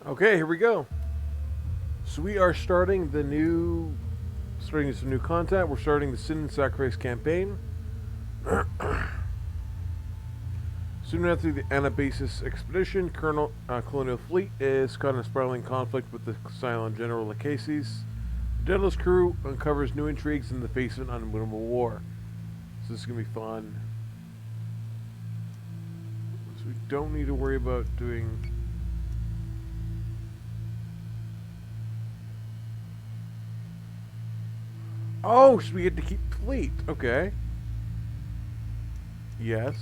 Okay, here we go. So we are starting some new content. We're starting the Sin and Sacrifice campaign. Soon after the Anabasis expedition, Colonial Fleet is caught in a spiraling conflict with the Cylon General Lachesis. The Daidalos crew uncovers new intrigues in the face of an unwinnable war. So this is going to be fun. So we don't need to worry about doing... Oh, so we get to keep fleet. Okay. Yes.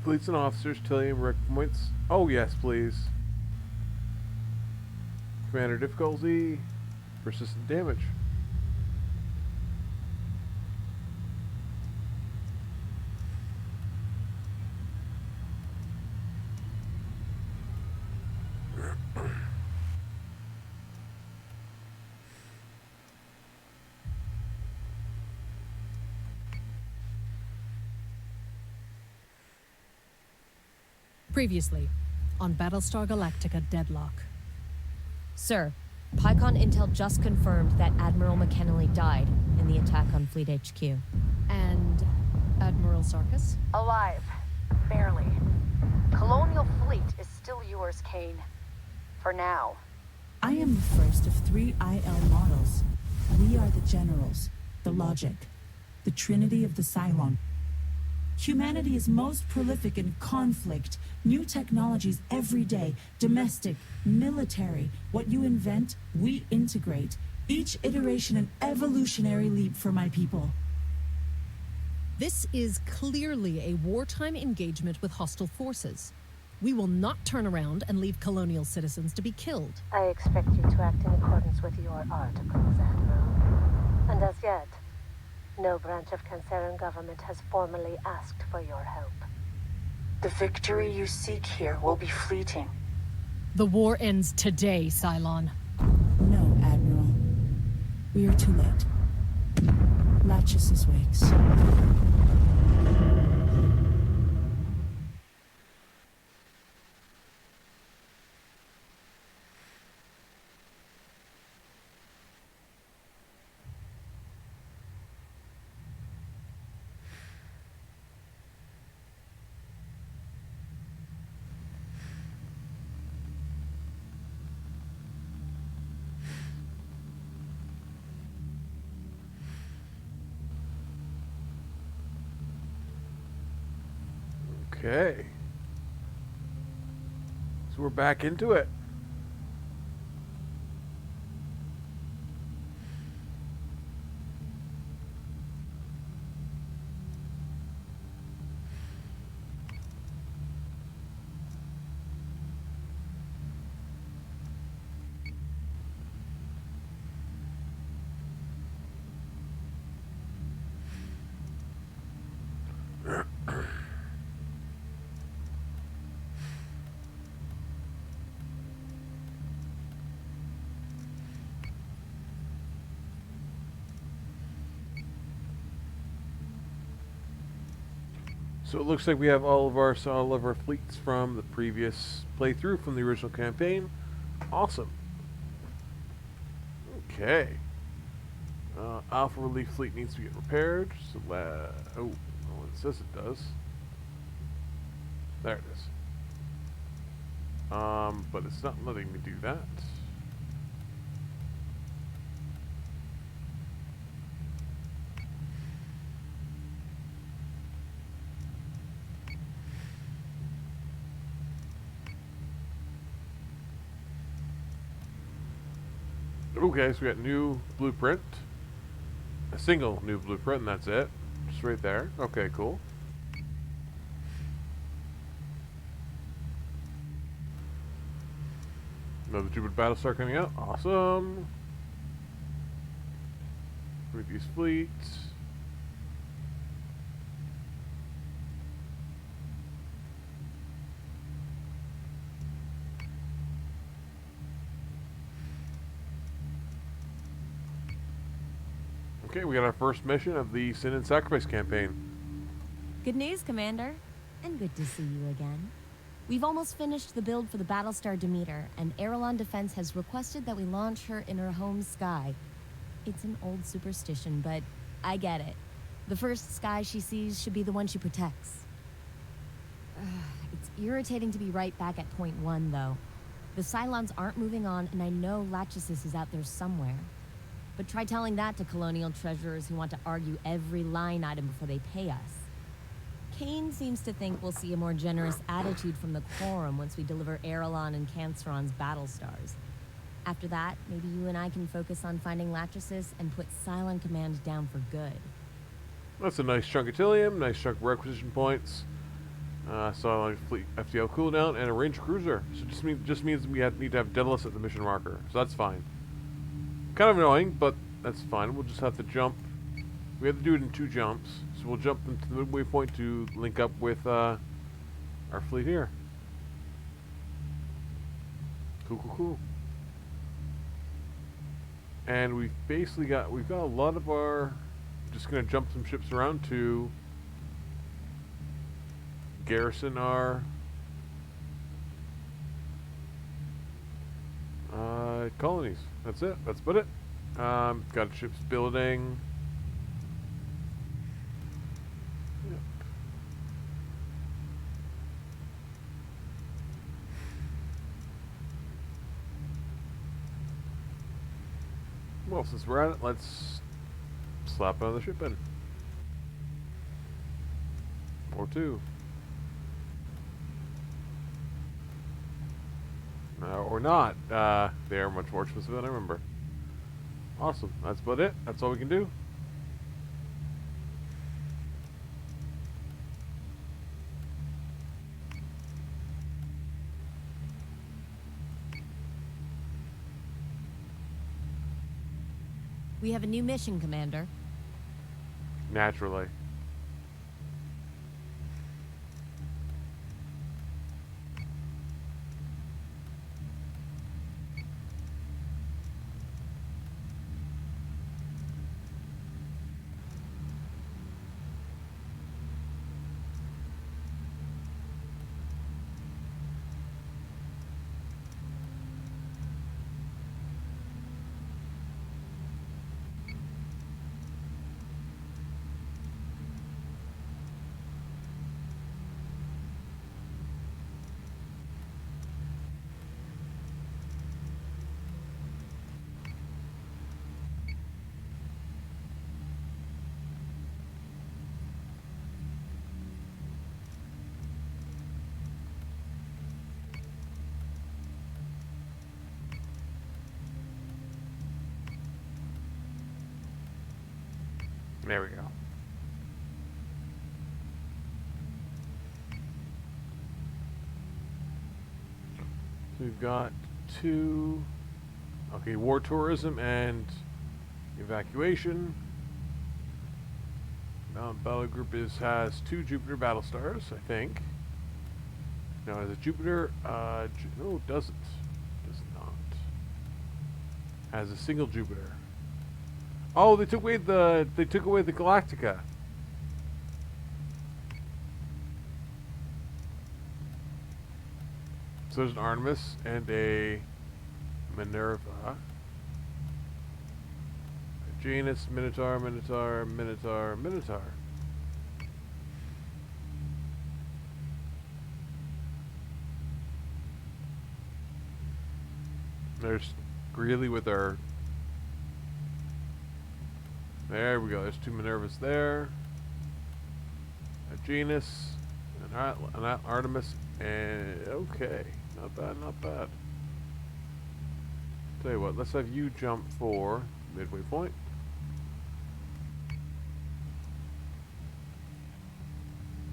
Fleets and officers, Tillium rec points. Oh, yes, please. Commander difficulty. Persistent damage. Previously, on Battlestar Galactica Deadlock. Sir, PyCon Intel just confirmed that Admiral McKinley died in the attack on Fleet HQ. And Admiral Sarkis? Alive. Barely. Colonial Fleet is still yours, Kane. For now. I am the first of 3 IL models. We are the generals, the logic, the trinity of the Cylon. Humanity is most prolific in conflict, new technologies every day, domestic, military. What you invent, we integrate. Each iteration an evolutionary leap for my people. This is clearly a wartime engagement with hostile forces. We will not turn around and leave colonial citizens to be killed. I expect you to act in accordance with your articles, Admiral. And as yet, no branch of Canceran government has formally asked for your help. The victory you seek here will be fleeting. The war ends today, Cylon. No, Admiral. We are too late. Lachesis wakes. Okay. So we're back into it. So it looks like we have all of our fleets from the previous playthrough from the original campaign. Awesome. Okay. Alpha Relief Fleet needs to get repaired. So oh, it says it does. There it is. But it's not letting me do that. Okay, so we got new blueprint. A single new blueprint, and that's it. Just right there. Okay, cool. Another Jupiter Battlestar coming out. Awesome. Previous fleet. Okay, we got our first mission of the Sin and Sacrifice campaign. Good news, Commander. And good to see you again. We've almost finished the build for the Battlestar Demeter, and Aerolon Defense has requested that we launch her in her home sky. It's an old superstition, but I get it. The first sky she sees should be the one she protects. It's irritating to be right back at point 1, though. The Cylons aren't moving on, and I know Lachesis is out there somewhere. But try telling that to colonial treasurers who want to argue every line item before they pay us. Kane seems to think we'll see a more generous attitude from the Quorum once we deliver Aerolon and Canceron's battle stars. After that, maybe you and I can focus on finding Lachesis and put Cylon Command down for good. That's a nice chunk of Tilium, nice chunk of requisition points. Cylon fleet FTL cooldown, and a range cruiser. So it just means we need to have Daidalos at the mission marker. So that's fine. Kind of annoying, but that's fine. We'll just have to jump. We have to do it in 2 jumps. So we'll jump into the midway point to link up with our fleet here. Cool. And we've got a lot of our. Just gonna jump some ships around to garrison our colonies. That's it. That's about it. Got ships building. Yep. Well, since we're at it, let's slap another ship in. Or 2. Or not. They are much more expensive than I remember. Awesome. That's about it. That's all we can do. We have a new mission, Commander. Naturally. There we go. So we've got 2. Okay, war tourism and evacuation. Mountain Battle Group has 2 Jupiter battle stars, I think. Now, is it Jupiter? No, it doesn't. Does not. Has a single Jupiter. Oh, they took away the Galactica. So there's an Artemis and a Minerva. A Janus, Minotaur. There's Greeley with our. There we go. There's 2 Minervas there. A Janus, an Artemis, and okay, not bad. Tell you what, let's have you jump for midway point.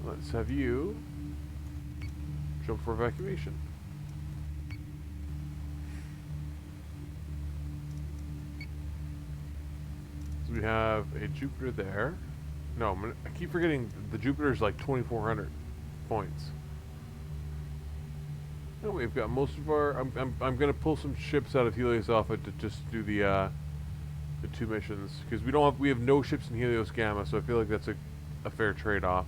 Let's have you jump for evacuation. We have a Jupiter there. No, I keep forgetting the Jupiter's like 2,400 points. No, we've got most of our. I'm gonna pull some ships out of Helios Alpha to just do the 2 missions because we have no ships in Helios Gamma, so I feel like that's a fair trade-off.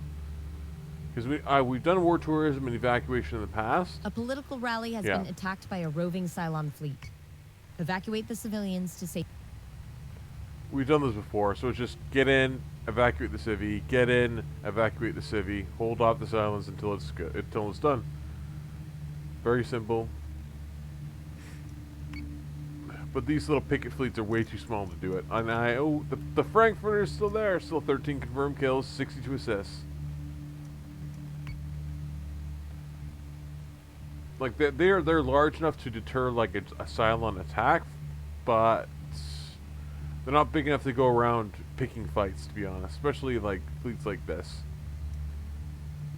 Because we've done war tourism and evacuation in the past. A political rally has Yeah. been attacked by a roving Cylon fleet. Evacuate the civilians to safety. We've done this before, so it's just get in, evacuate the civvy, get in, evacuate the civvy, hold off the silence until it's good, until it's done. Very simple. But these little picket fleets are way too small to do it. And the Frankfurter is still there, still 13 confirmed kills, 62 assists. Like they're large enough to deter like a Cylon attack, but they're not big enough to go around picking fights, to be honest. Especially like fleets like this.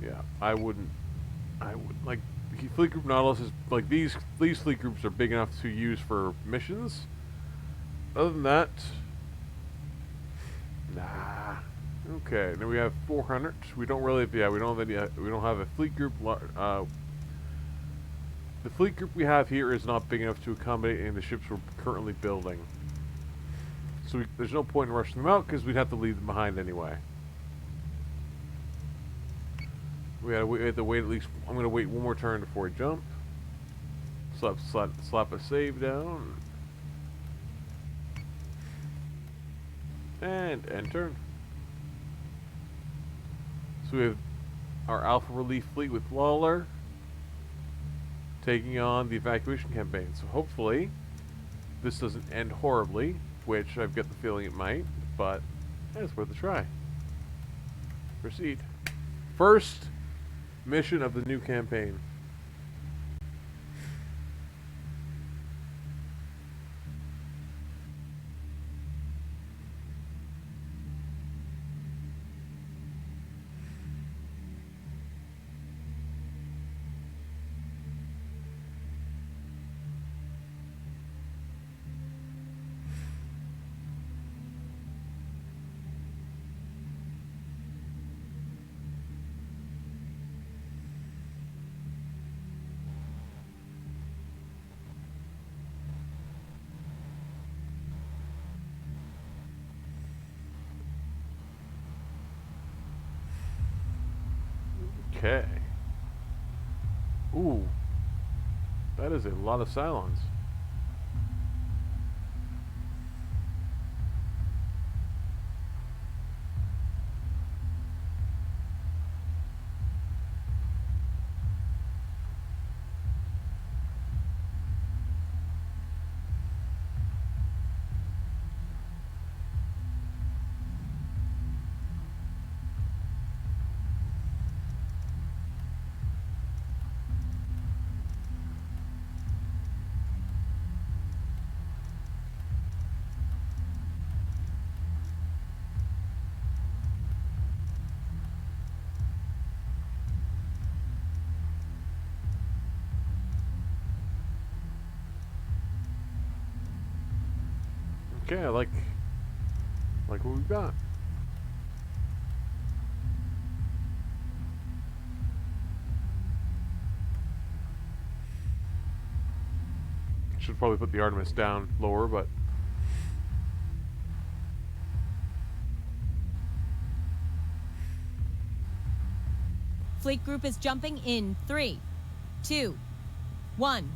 Yeah, I wouldn't like fleet group Nautilus is like these fleet groups are big enough to use for missions. Other than that, nah. Okay, now we have 400. We don't really, we don't have any. We don't have a fleet group. The fleet group we have here is not big enough to accommodate any of the ships we're currently building. So there's no point in rushing them out because we'd have to leave them behind anyway. We have to wait at least. I'm going to wait one more turn before we jump. Slap a save down. And end turn. So we have our Alpha Relief fleet with Lawler taking on the evacuation campaign. So hopefully this doesn't end horribly, which I've got the feeling it might, but it's worth a try. Proceed. First mission of the new campaign. Okay. Ooh. That is a lot of Cylons. Okay, I like what we've got. Should probably put the Artemis down lower, but Fleet group is jumping in 3, 2, 1.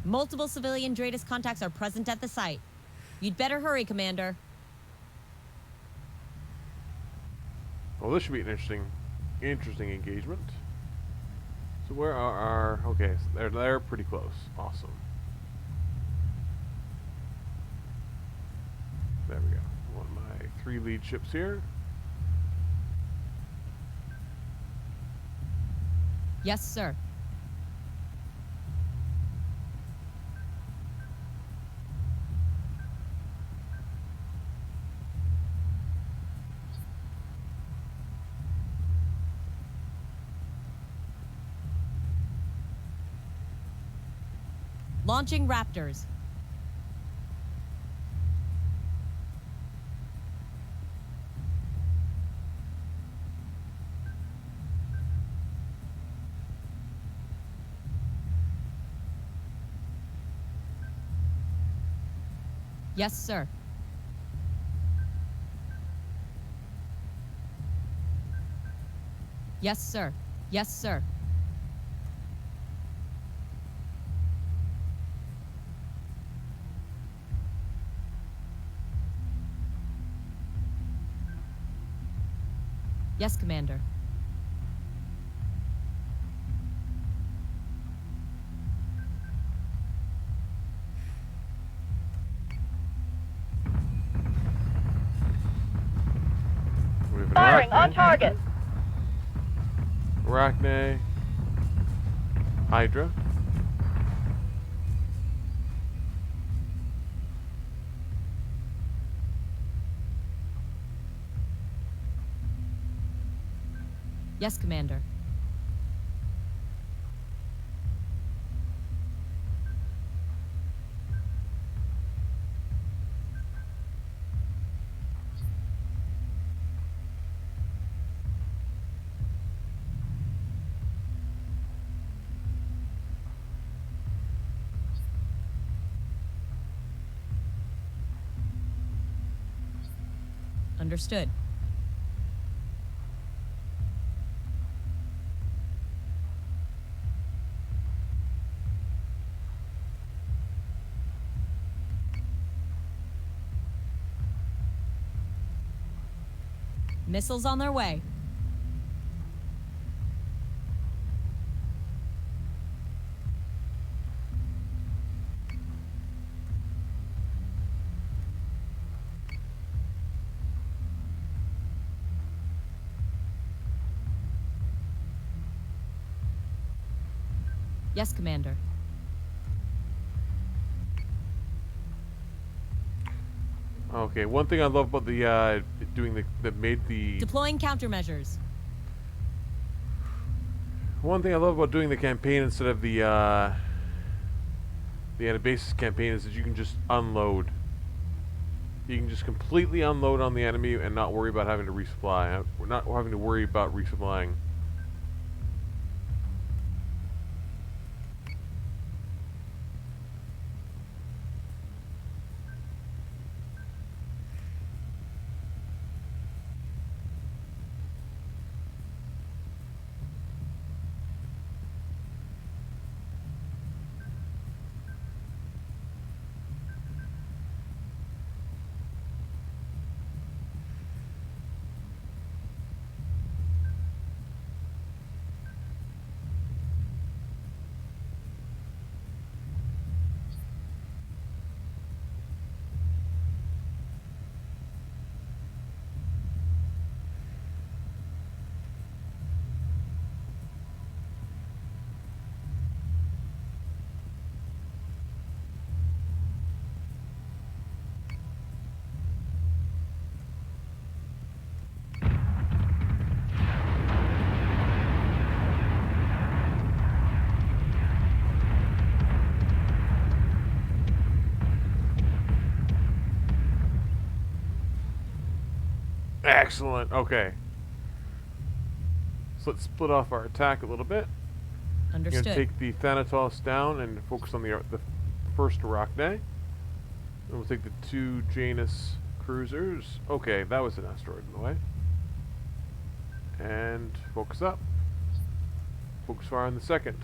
Multiple civilian Daidalos contacts are present at the site. You'd better hurry, Commander. well, this should be an interesting engagement. So where are our? Okay, so they're pretty close. Awesome. There we go. One of my 3 lead ships here. Yes, sir. Launching Raptors. Yes, sir. Yes, sir. Yes, sir. Yes, Commander. We have an Firing on Arachne. target. Arachne. Hydra. Yes, Commander. Understood. Missiles on their way. Yes, Commander. Okay, one thing I love about the that made the Deploying countermeasures. one thing I love about doing the campaign instead of the Anabasis campaign is that you can just unload. You can just completely unload on the enemy and not worry about having to resupply. We're not having to worry about resupplying. Excellent. Okay. So let's split off our attack a little bit. We're Understood. gonna take the Thanatos down and focus on the first Arachne. Then we'll take the two Janus cruisers. Okay, that was an asteroid in the way. And focus up. Focus fire on the second.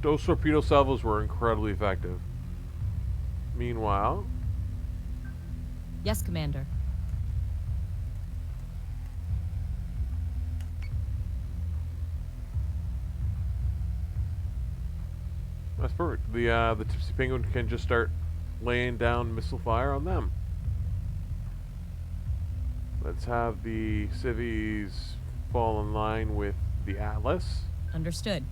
Those torpedo salvos were incredibly effective. Meanwhile, Yes, Commander. that's perfect. The Tipsy Penguin can just start laying down missile fire on them. Let's have the civvies fall in line with the Atlas. Understood.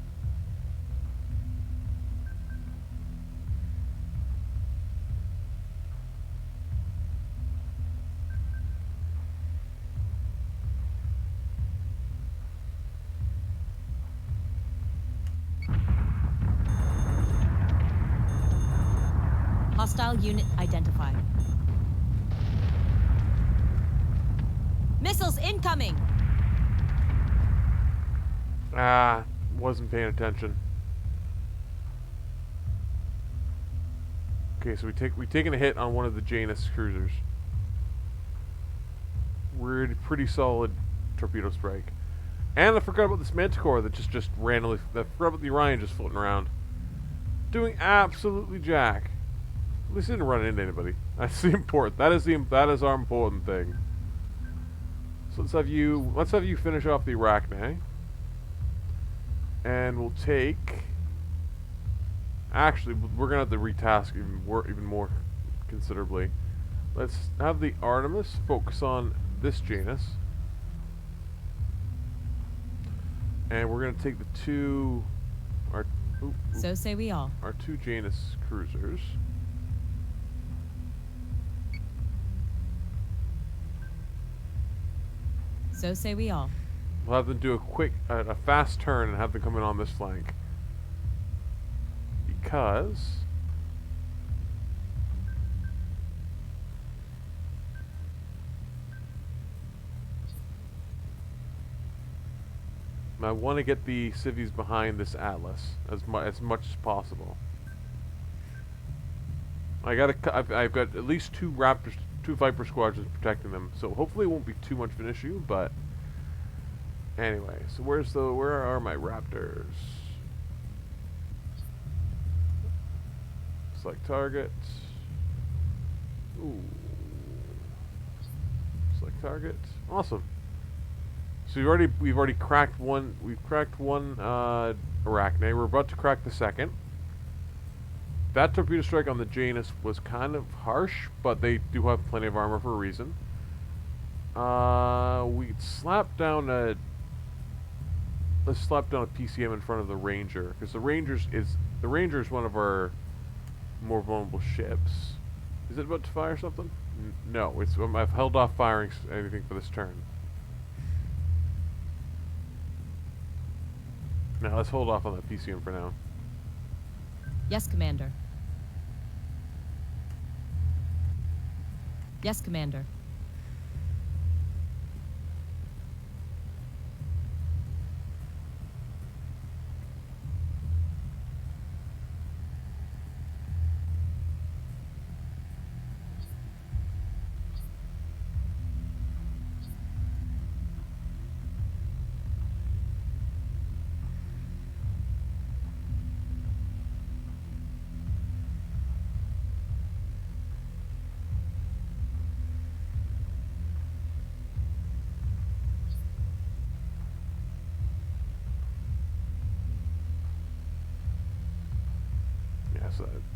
Hostile unit identified. Missiles incoming! Wasn't paying attention. Okay, so we've taken a hit on one of the Janus cruisers. We're a pretty solid torpedo strike. And I forgot about this Manticore that just randomly... I forgot about the Orion just floating around. Doing absolutely jack. At least it didn't run into anybody. That's the important... That is our important thing. So let's have you finish off the Arachne. And we'll take... Actually, we're going to have to retask even more considerably. Let's have the Artemis focus on this Janus. And we're going to take the two... So say we all. Our two Janus cruisers. So say we all. We'll have them do a fast turn and have them come in on this flank. Because... I want to get the civvies behind this Atlas as much as possible. I've got at least two Viper squadrons protecting them, so hopefully it won't be too much of an issue. But anyway, so where are my Raptors? Select target. Ooh. Select target. Awesome. So we've already cracked one. We've cracked one Arachne. We're about to crack the second. That torpedo strike on the Janus was kind of harsh, but they do have plenty of armor for a reason. We slap down a. Let's slap down a PCM in front of the Ranger, because the Ranger is one of our more vulnerable ships. Is it about to fire something? No, it's I've held off firing anything for this turn. Now let's hold off on that PCM for now. Yes, Commander. Yes, Commander.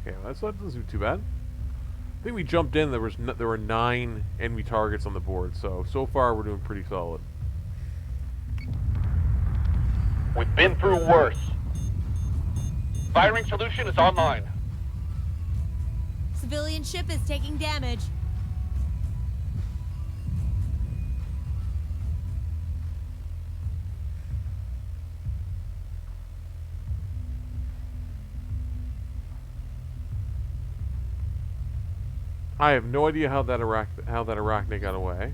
Okay, that doesn't seem too bad. I think we jumped in. There were 9 enemy targets on the board, so far we're doing pretty solid. We've been through worse. Firing solution is online. Civilian ship is taking damage. I have no idea how that Arachne got away.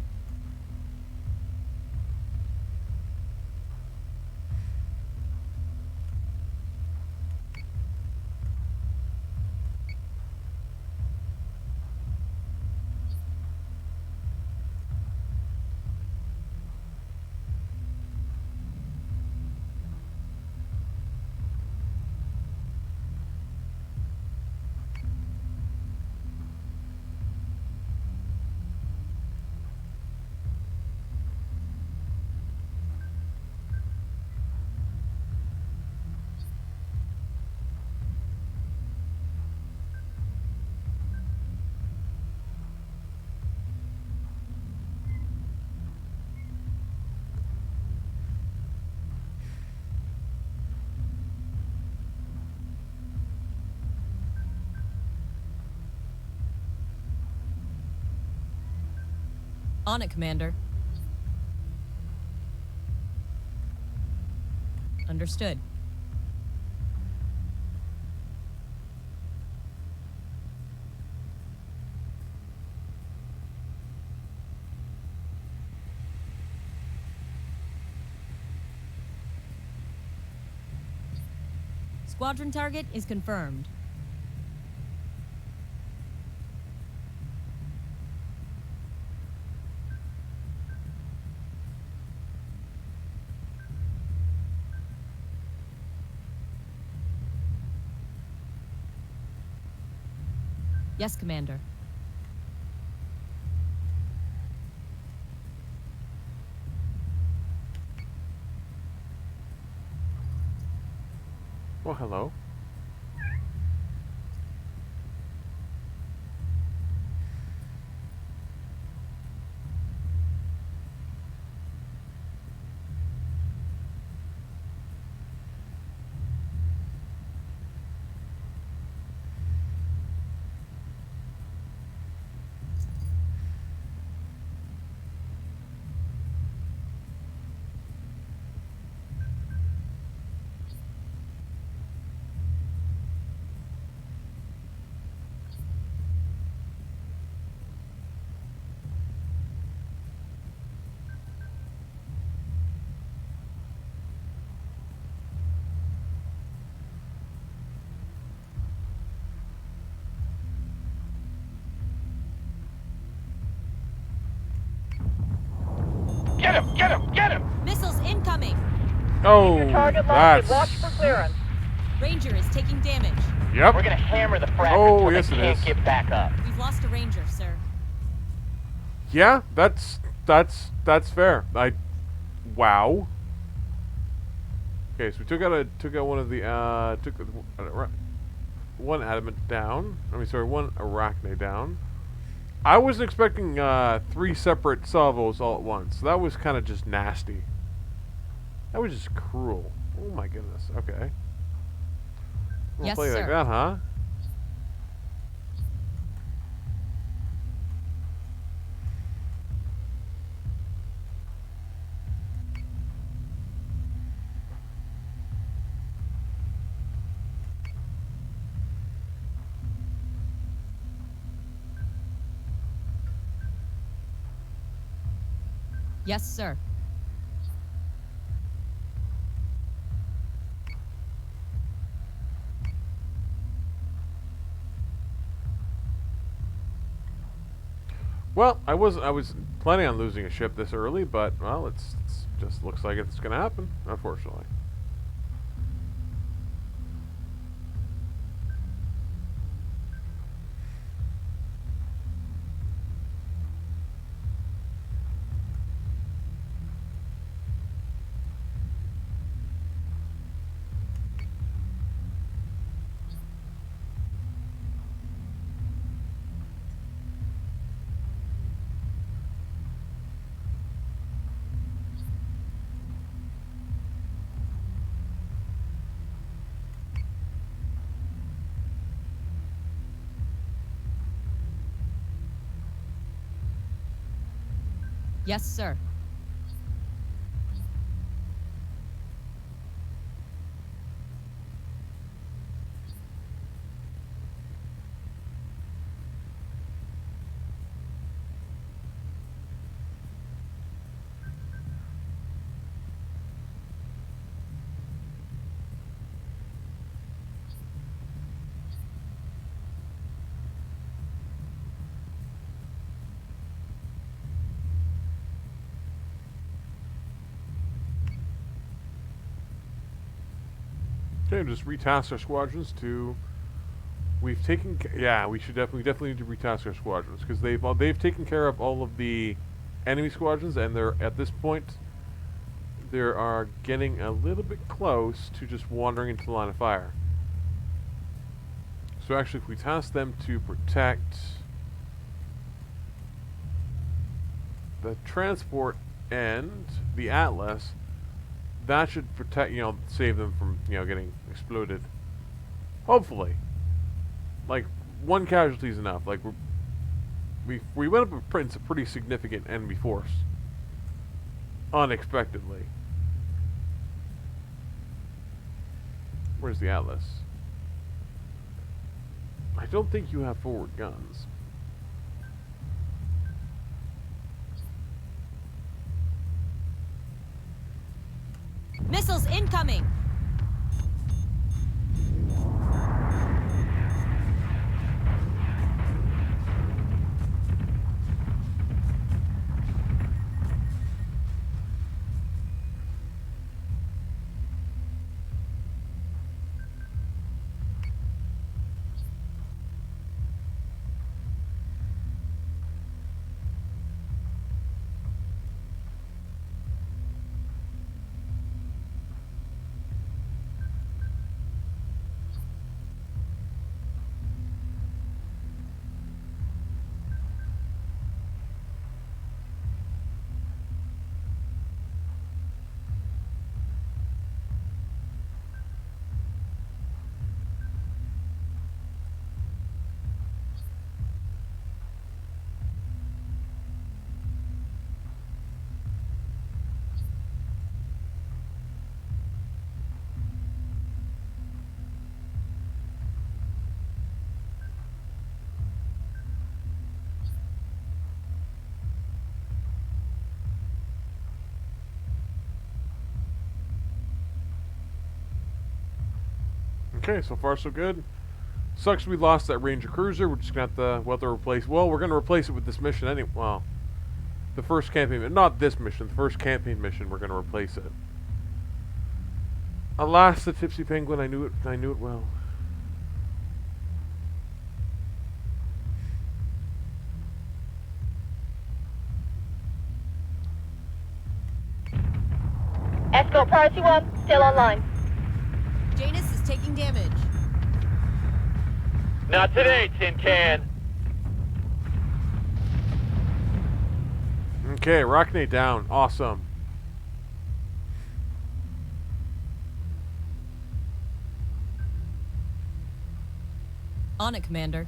On it, Commander. Understood. Squadron target is confirmed. Yes, Commander. Well, hello. Get him! Get him! Get him! Missiles incoming! Oh, Target that's... locked. Watch for clearance. Ranger is taking damage. Yep. We're gonna hammer the fragments Oh, till yes, they it can't is. get back up. We've lost a Ranger, sir. Yeah, that's fair. Wow. Okay, so we took out one of the one adamant down. I mean, sorry, one arachne down. I wasn't expecting 3 separate salvos all at once. So that was kind of just nasty. That was just cruel. Oh my goodness. Okay. We'll Yes, play like sir. that, huh? Yes, sir. Well, I was planning on losing a ship this early, but well, it's just looks like it's going to happen, unfortunately. Yes, sir. Okay, just retask our squadrons to. We've taken. Yeah, we should definitely need to retask our squadrons because they've taken care of all of the enemy squadrons, and they're at this point. They are getting a little bit close to just wandering into the line of fire. So actually, if we task them to protect the transport and the Atlas, that should protect, save them from, getting exploded. Hopefully. Like, one casualty is enough. Like, we went up against a pretty significant enemy force. Unexpectedly. Where's the Atlas? I don't think you have forward guns. Missiles incoming! Okay, so far so good. Sucks we lost that Ranger cruiser. We're just gonna have to replace. Well, we're gonna replace it with this mission anyway. Well, the first campaign, not this mission. The first campaign mission, we're gonna replace it. Alas, the Tipsy Penguin. I knew it. I knew it well. Escort Priority 1, still online. Janus is taking damage. Not today, Tin Can. Okay, Rockney down. Awesome. On it, Commander.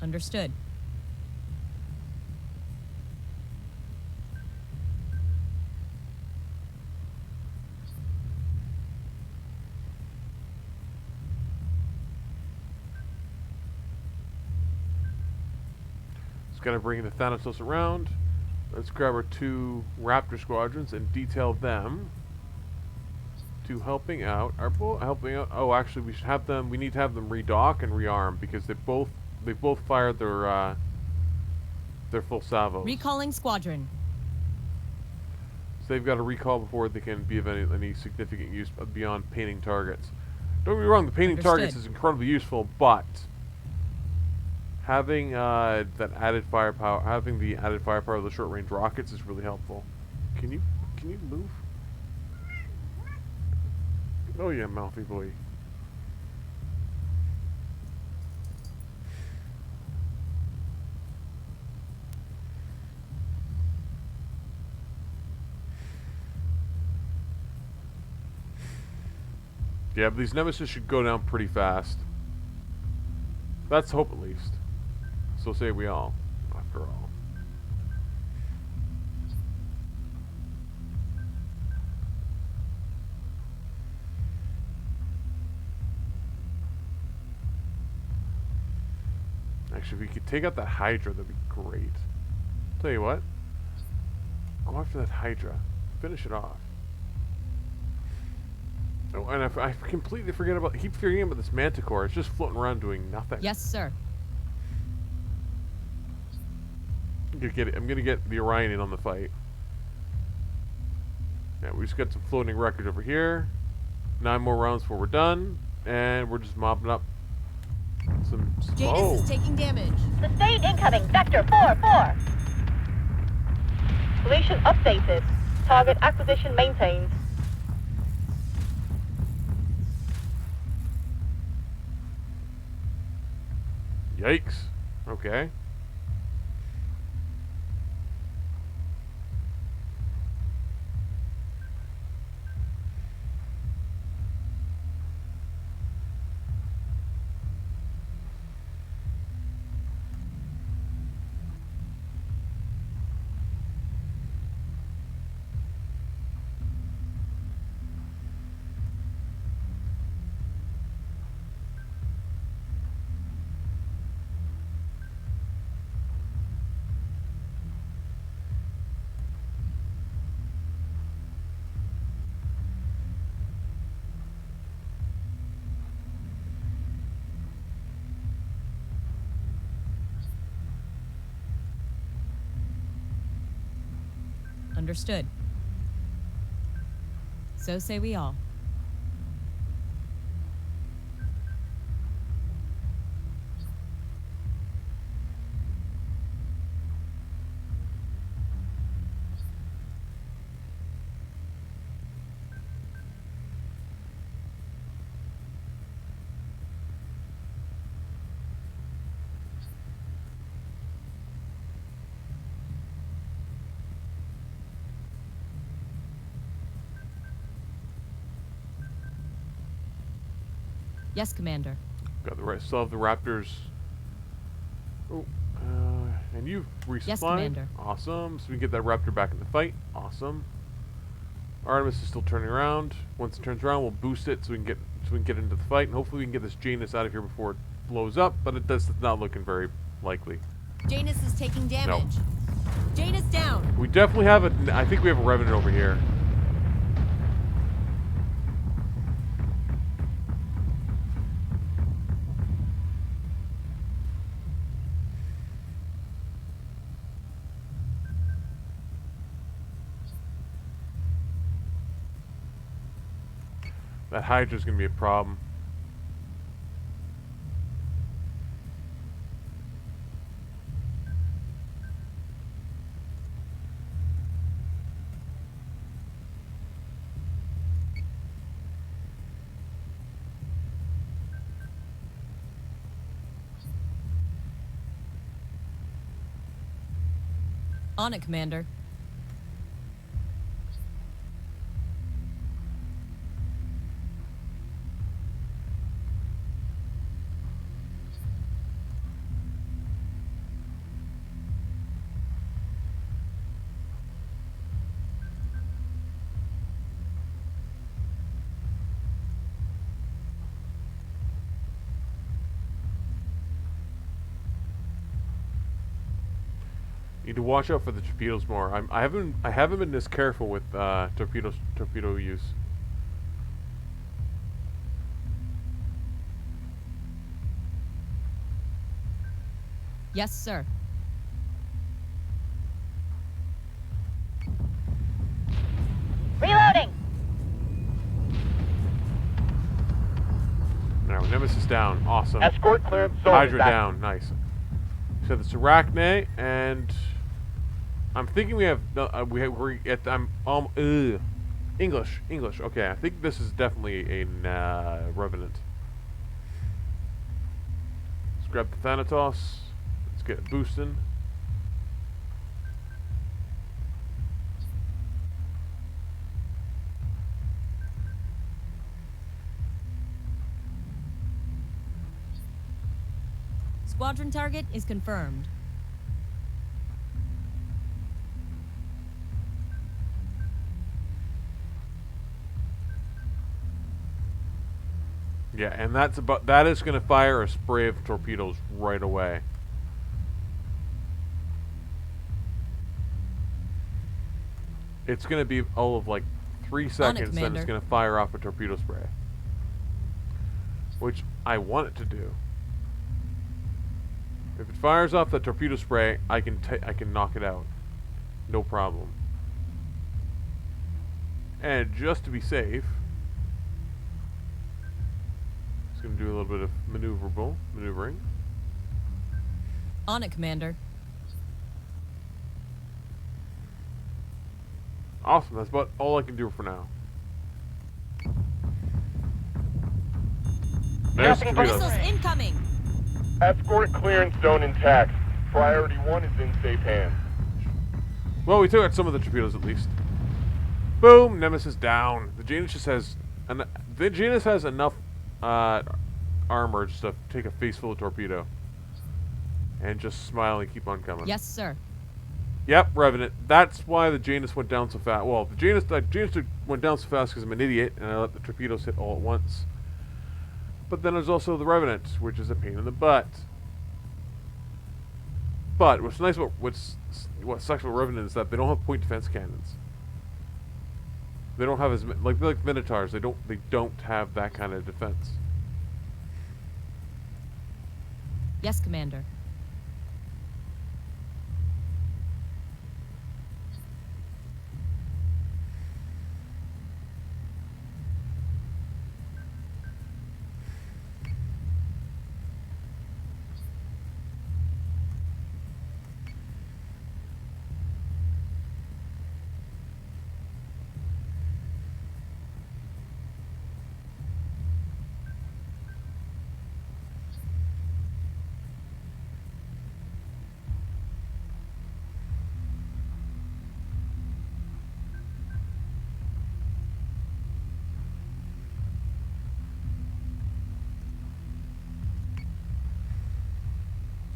Understood. Just gotta bring the Thanatos around. Let's grab our 2 Raptor squadrons and detail them to helping out. Oh, actually, we should have them. We need to have them redock and rearm because they both fired their full salvos. Recalling squadron. So they've got to recall before they can be of any significant use beyond painting targets. Don't get me wrong, the painting targets is incredibly useful, but having that added firepower, having the added firepower of the short-range rockets is really helpful. Can you move? Oh yeah, mouthy boy. Yeah, but these Nemesis should go down pretty fast. That's hope, at least. So say we all, after all. Actually, if we could take out that Hydra, that'd be great. Tell you what. Go after that Hydra. Finish it off. Oh, and I completely forget about. I keep forgetting about this Manticore. It's just floating around doing nothing. Yes, sir. I'm gonna get the Orion in on the fight. Yeah, we just got some floating wreckage over here. 9 more rounds before we're done, and we're just mopping up some. Janus is taking damage. Sustained incoming. Vector 4-4. Deletion updated. Target acquisition maintained. Yikes. Okay. Understood. So say we all. Yes, Commander. Got the right. Still have the Raptors. Oh, And you've resupplied. Yes, Commander. Awesome. So we can get that Raptor back in the fight. Awesome. Artemis is still turning around. Once it turns around, we'll boost it so we can get into the fight, and hopefully we can get this Janus out of here before it blows up. But it's not looking very likely. Janus is taking damage. Janus down. We definitely have I think we have a Revenant over here. That Hydra's gonna be a problem. On it, Commander. Need to watch out for the torpedoes more. I haven't been this careful with torpedo use. Yes, sir. Reloading. Now Nemesis down. Awesome. Escort clearance zone. Hydra back. down. Nice. So it's Arachne, and I'm thinking we have we're at English. Okay, I think this is definitely a Revenant. Let's grab the Thanatos. Let's get it boosting. Squadron target is confirmed. Yeah, and that is going to fire a spray of torpedoes right away. It's going to be all of like 3 seconds, then it's going to fire off a torpedo spray, which I want it to do. If it fires off the torpedo spray, I can knock it out, no problem. And just to be safe, it's going to do a little bit of maneuvering. On it, Commander. Awesome. That's about all I can do for now. There's Nothing torpedoes. Missiles incoming. Escort clearance zone intact. Priority 1 is in safe hands. Well, we took out some of the torpedoes at least. Boom! Nemesis down. The Janus just has enough armor just to take a face full of torpedo and just smile and keep on coming. Yes, sir. Yep, Revenant. That's why the Janus went down so fast. Well, the Janus went down so fast because I'm an idiot and I let the torpedoes hit all at once. But then there's also the Revenant, which is a pain in the butt. But what's nice about what sucks about Revenant is that they don't have point defense cannons. They don't have like Minotaurs. They don't have that kind of defense. Yes, Commander.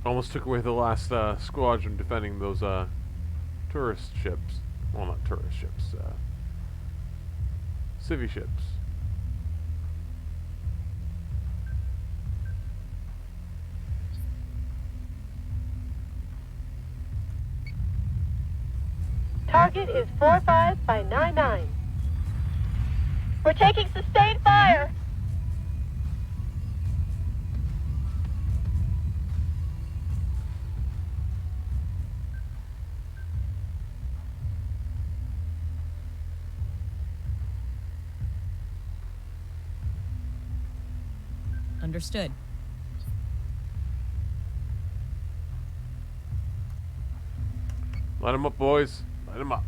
Almost took away the last squadron defending those tourist ships. Well, not tourist ships. Civvy ships. Target is 45 by 99. We're taking sustained fire. Understood. Light 'em up, boys. Light 'em up.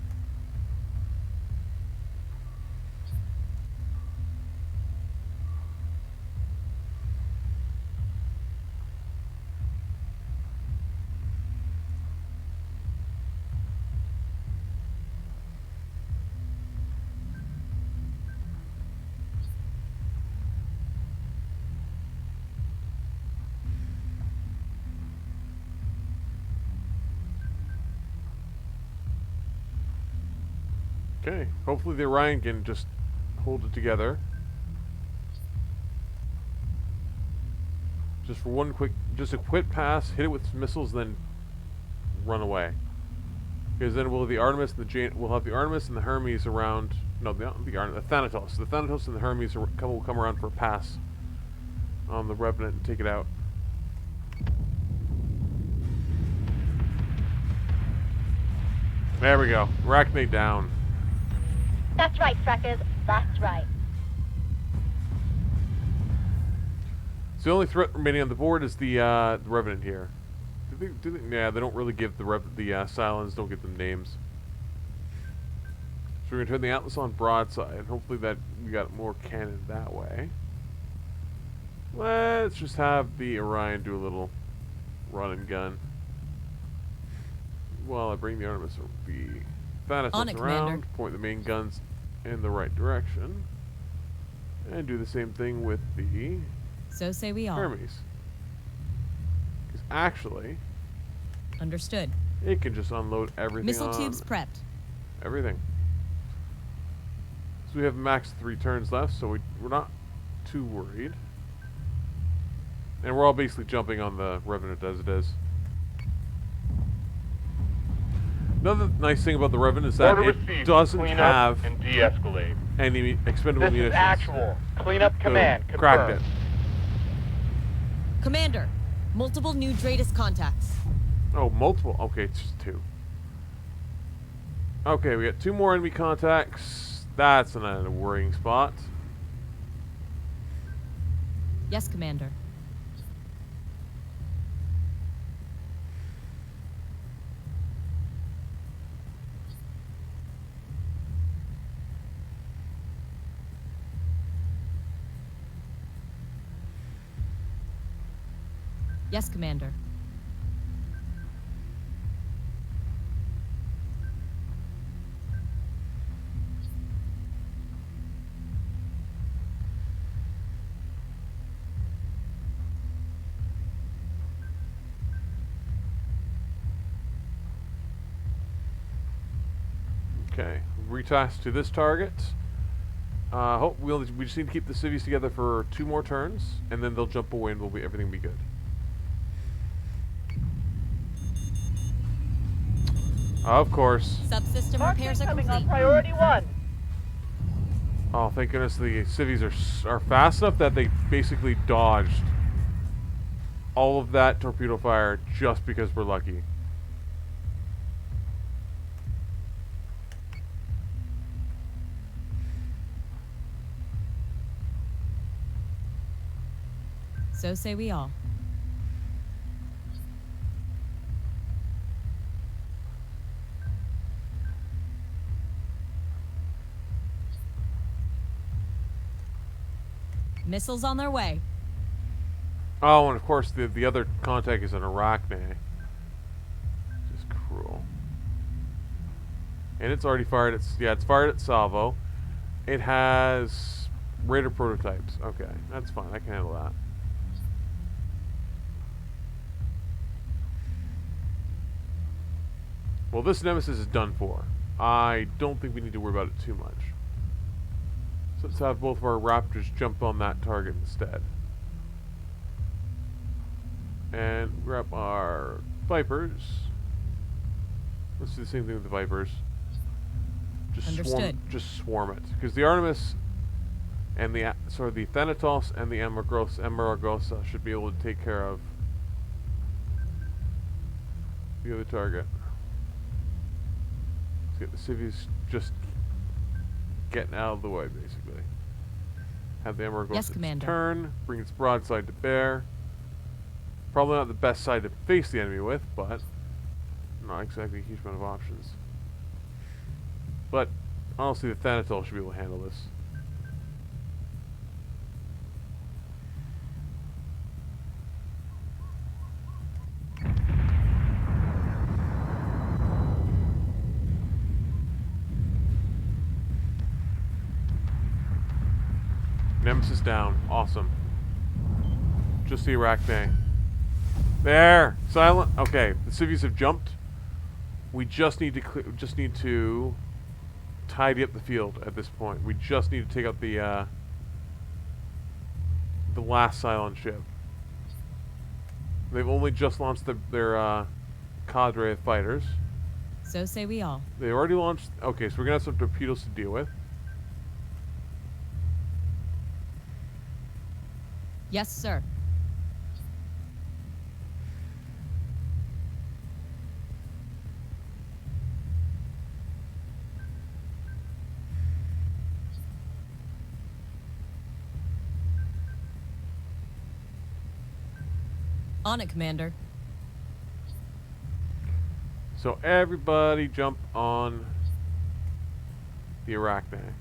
Okay, hopefully the Orion can just hold it together. Just for one quick, just a quick pass, hit it with missiles, then run away. Because then we'll have the Artemis and the Hermes around. No, the Thanatos. The Thanatos and the Hermes will come around for a pass on the Revenant and take it out. There we go. Arachne down. That's right, Freckers. That's right. So the only threat remaining on the board is the Revenant here. Yeah, they don't really give the Cylons don't give them names. So we're gonna turn the Atlas on broadside. Hopefully that we got more cannon that way. Let's just have the Orion do a little run and gun. While I bring the Artemis or the Thanatos On it, around, Commander. point the main guns in the right direction, and do the same thing with the So say we all. Hermes. Because actually, Understood. it can just unload everything Missile on tubes prepped. everything. So we have max 3 turns left, so we're not too worried. And we're all basically jumping on the Revenant as it is. Another nice thing about the Revenant is that Order it received. doesn't Clean have up and de-escalate. any expendable This is munitions. actual. Cleanup So, command. cracked Confirmed. it. Commander, multiple new Daidalos contacts. Oh, multiple. Okay, it's just 2. Okay, we got 2 more enemy contacts. That's a worrying spot. Yes, Commander. Yes, Commander. Okay, retask to this target. We just need to keep the civvies together for 2 more turns, and then they'll jump away, and everything will be good. Of course. Subsystem Mark repairs are incoming complete. on priority 1. Oh, thank goodness the civvies are fast enough that they basically dodged all of that torpedo fire just because we're lucky. So say we all. Missiles on their way. Oh, and of course the other contact is an Arachne. Just cruel. And it's already fired at it's fired at salvo. It has radar prototypes. Okay, that's fine. I can handle that. Well, this nemesis is done for. I don't think we need to worry about it too much. So let's have both of our raptors jump on that target instead. And grab our vipers. Let's do the same thing with the vipers. Understood. Just swarm it, because the Artemis and the Thanatos and the Amargosa should be able to take care of the other target. Let's get the civies just getting out of the way, basically. Have the Amargosa Yes, Commander. turn, bring its broadside to bear. Probably not the best side to face the enemy with, but not exactly a huge amount of options. But honestly, the Thanatos should be able to handle this. Nemesis down. Awesome. Just the Arachne. There! Silent. Okay, the civies have jumped. We just need to tidy up the field at this point. We just need to take out the last Cylon ship. They've only just launched their cadre of fighters. So say we all. They already launched. Okay, so we're gonna have some torpedoes to deal with. Yes, sir. On it, Commander. So everybody jump on the Arachne.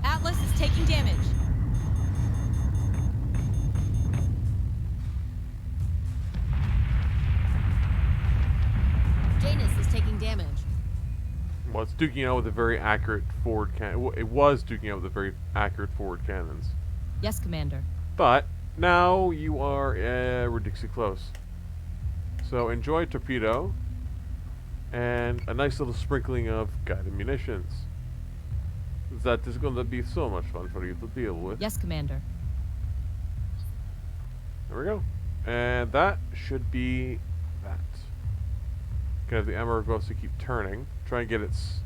Atlas is taking damage. Janus is taking damage. Well, it's duking out with a very accurate forward cannon. It was duking out with a very accurate forward cannons. Yes, Commander. But now you are ridiculously close. So enjoy torpedo and a nice little sprinkling of guided munitions. That is going to be so much fun for you to deal with. Yes, Commander. There we go. And that should be that. Can have the Amargosa keep turning. Try and get its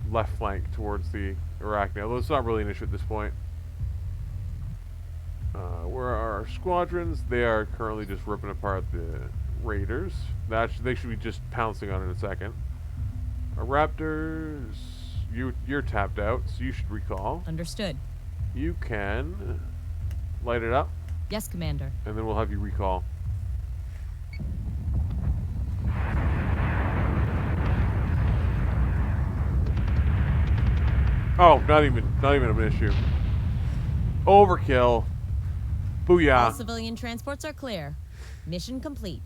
left flank towards the Arachne, although it's not really an issue at this point. Where are our squadrons? They are currently just ripping apart the raiders. They should be just pouncing on it in a second. Our raptors, you're tapped out, so you should recall. Understood. You can light it up, Yes, Commander. and then we'll have you recall. Oh, not even an issue. Overkill. All Booyah. civilian transports are clear. Mission complete.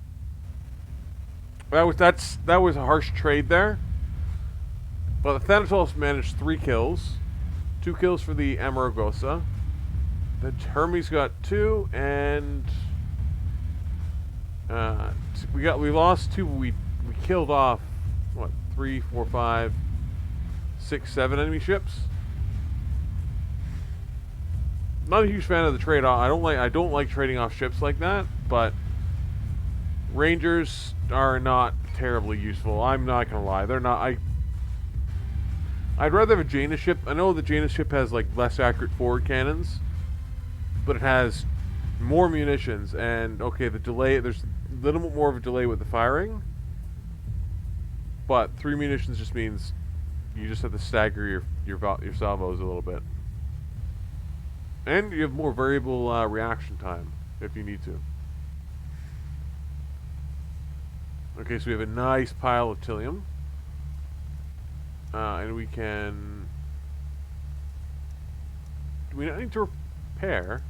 That was a harsh trade there. But the Thanatos managed 3 kills. 2 kills for the Amargosa. The Hermes got 2, and we lost 2. We killed off what, 3, 4, 5, 6, 7 enemy ships. Not a huge fan of the trade-off. I don't like trading off ships like that, but Rangers are not terribly useful. I'm not gonna lie. They're not. I'd rather have a Janus ship. I know the Janus ship has like less accurate forward cannons, but it has more munitions, and okay, the delay, there's a little bit more of a delay with the firing, but 3 munitions just means you just have to stagger your salvos a little bit. And you have more variable reaction time if you need to. Okay, so we have a nice pile of Tilium. And we can... Do we not need to repair?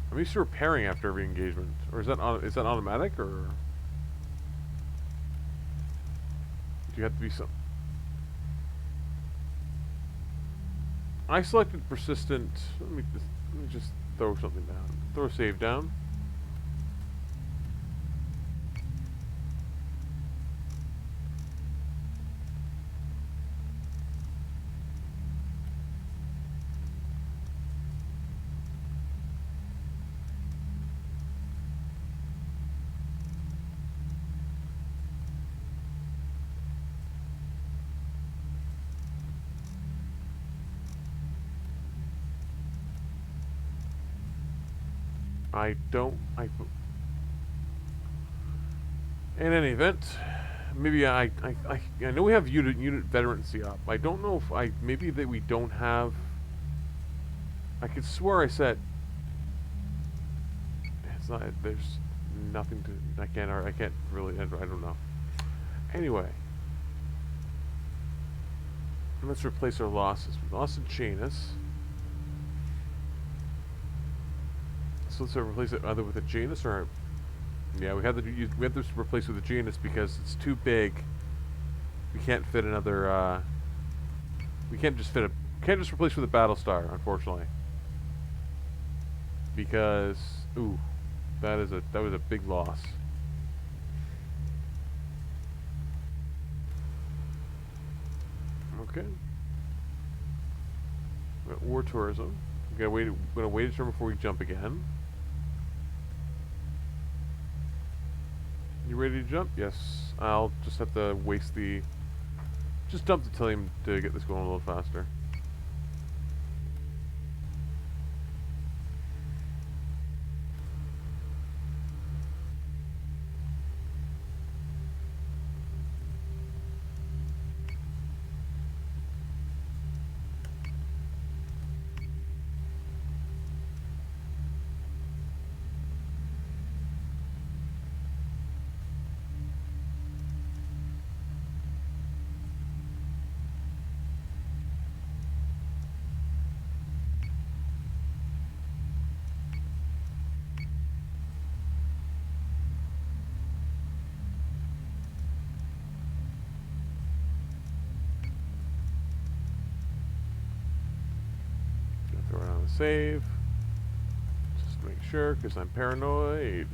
I'm used to repairing after every engagement. Or is that automatic, or... Do you have to be some... I selected persistent. Let me just throw something down. Throw a save down. In any event, maybe I know we have unit veterancy up. I don't know if maybe that we don't have. I could swear I said it's not. There's nothing to. I can't really. I don't know. Anyway, let's replace our losses. We lost in Janus. So let's replace it either with a Janus or, yeah, we have to replace it with a Janus because it's too big. We can't fit another. We can't just replace with a Battlestar, unfortunately. Because that was a big loss. Okay. War tourism. We're gonna wait a turn before we jump again. You ready to jump? Yes. I'll just have to just dump the Tilium to get this going a little faster. Save. Just to make sure, because I'm paranoid.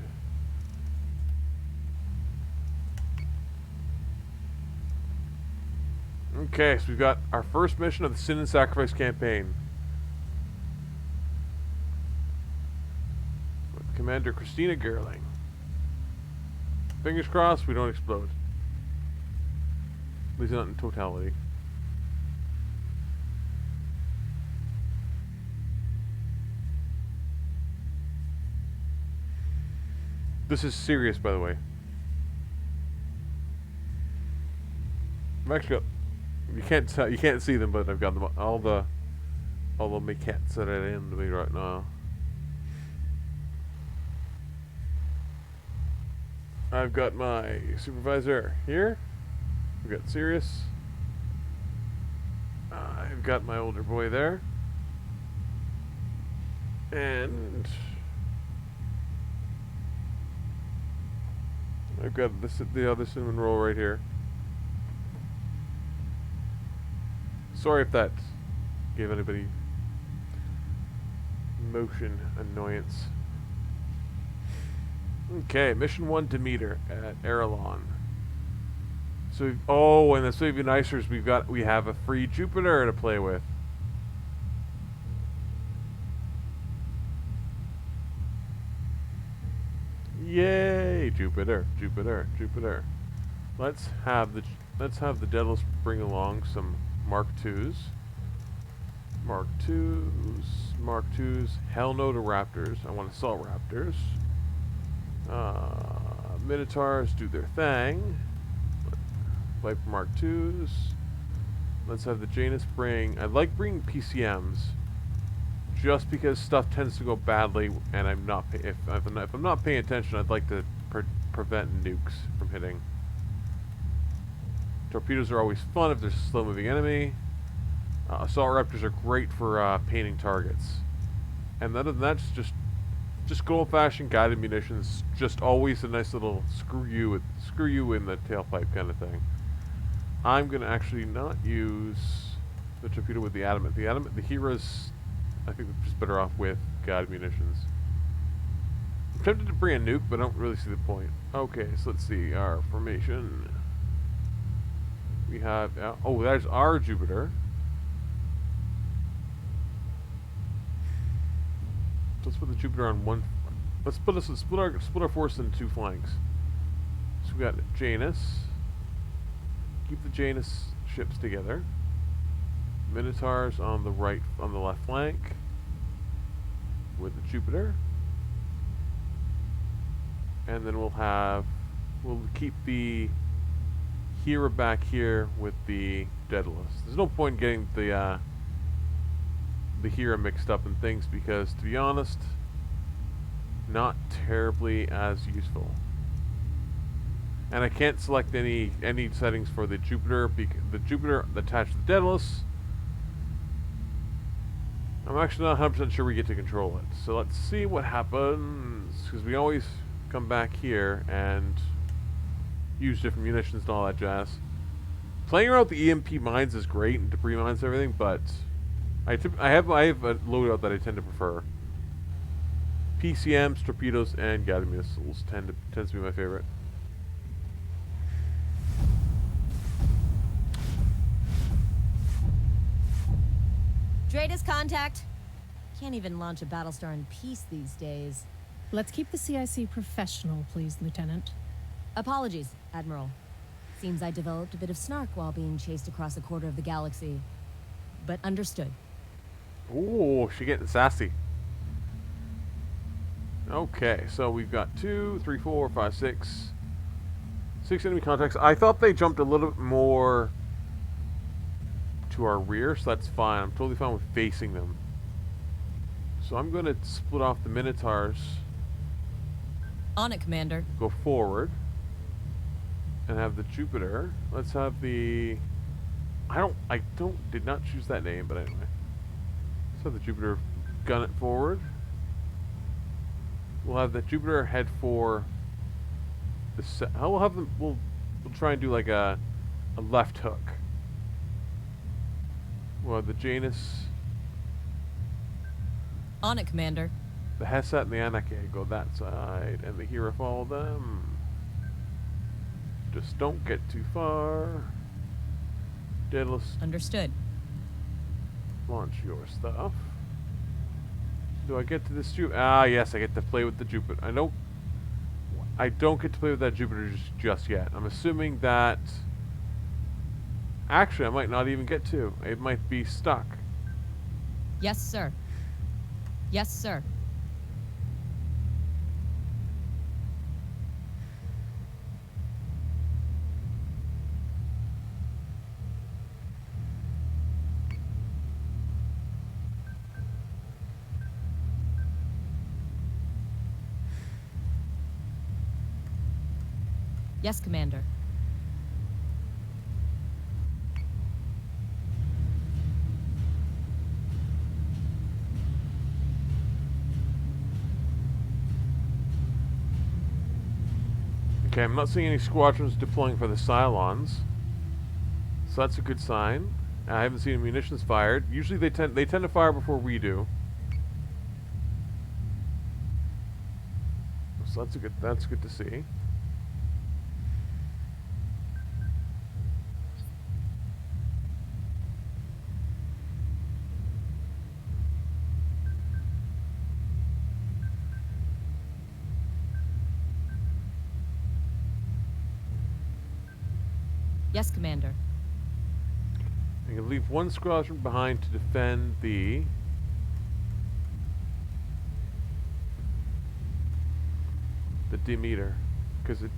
Okay, so we've got our first mission of the Sin and Sacrifice campaign. With Commander Christina Gerling. Fingers crossed we don't explode. At least not in totality. This is serious, by the way. I've actually got. You can't see them, but I've got them all the maquettes that are in me right now. I've got my supervisor here. We've got Sirius. I've got my older boy there, and I've got the other cinnamon roll right here. Sorry if that gave anybody motion annoyance. Okay, mission 1 Demeter at Erelon. So, and the Soviet Icers, we have a free Jupiter to play with. Yay, Jupiter, Jupiter, Jupiter. Let's have the Daidalos bring along some Mark IIs. Mark IIs. Hell no to Raptors. I want assault Raptors. Minotaurs do their thing. Viper Mark IIs. Let's have the Janus bring. I like bringing PCMs, just because stuff tends to go badly, and if I'm not paying attention, I'd like to prevent nukes from hitting. Torpedoes are always fun if there's a slow-moving enemy. Assault Raptors are great for painting targets. And other than that, just good old-fashioned guided munitions. Just always a nice little screw you in the tailpipe kind of thing. I'm gonna actually not use the torpedo with the adamant. The Hera's I think we're just better off with guided munitions. I'm tempted to bring a nuke, but I don't really see the point. Okay, so let's see our formation. We have oh, there's our Jupiter. So let's put the Jupiter on one. Let's split our force into two flanks. So we got Janus. Keep the Janus ships together. Minotaurs on the right, on the left flank, with the Jupiter. And then we'll keep the Hera back here with the Daidalos. There's no point getting the Hera mixed up in things because, to be honest, not terribly as useful. And I can't select any settings for the Jupiter because the Jupiter attached to the Daidalos. I'm actually not 100% sure we get to control it. So let's see what happens, because we always come back here and use different munitions and all that jazz. Playing around with the EMP mines is great and debris mines and everything, but I have a loadout that I tend to prefer. PCMs, torpedoes, and guided missiles tends to be my favorite. Daidalos contact. Can't even launch a Battlestar in peace these days. Let's keep the CIC professional, please, Lieutenant. Apologies, Admiral. Seems I developed a bit of snark while being chased across a quarter of the galaxy. But understood. Ooh, she getting sassy. Okay, so we've got 2, 3, 4, 5, 6 enemy contacts. I thought they jumped a little bit more to our rear, so that's fine. I'm totally fine with facing them. So I'm going to split off the Minotaurs. On it, Commander. Go forward. And have the Jupiter. Let's have the... did not choose that name, but anyway. Let's have the Jupiter gun it forward. We'll have the Jupiter head for the we'll have them, we'll try and do like a left hook. We'll have the Janus. On it, Commander. The Hesat and the Anake go that side, and the Hera follow them. Just don't get too far. Daidalos, Understood. launch your stuff. Do I get to this Jupiter? Ah, yes, I get to play with the Jupiter. I don't get to play with that Jupiter just yet. I'm assuming that... Actually, I might not even get to. It might be stuck. Yes, sir. Yes, sir. Yes, Commander. Okay, I'm not seeing any squadrons deploying for the Cylons, so that's a good sign. I haven't seen munitions fired. Usually they tend to fire before we do. So that's good to see. Yes, Commander. I'm going to leave one squadron behind to defend the... Demeter. Because it...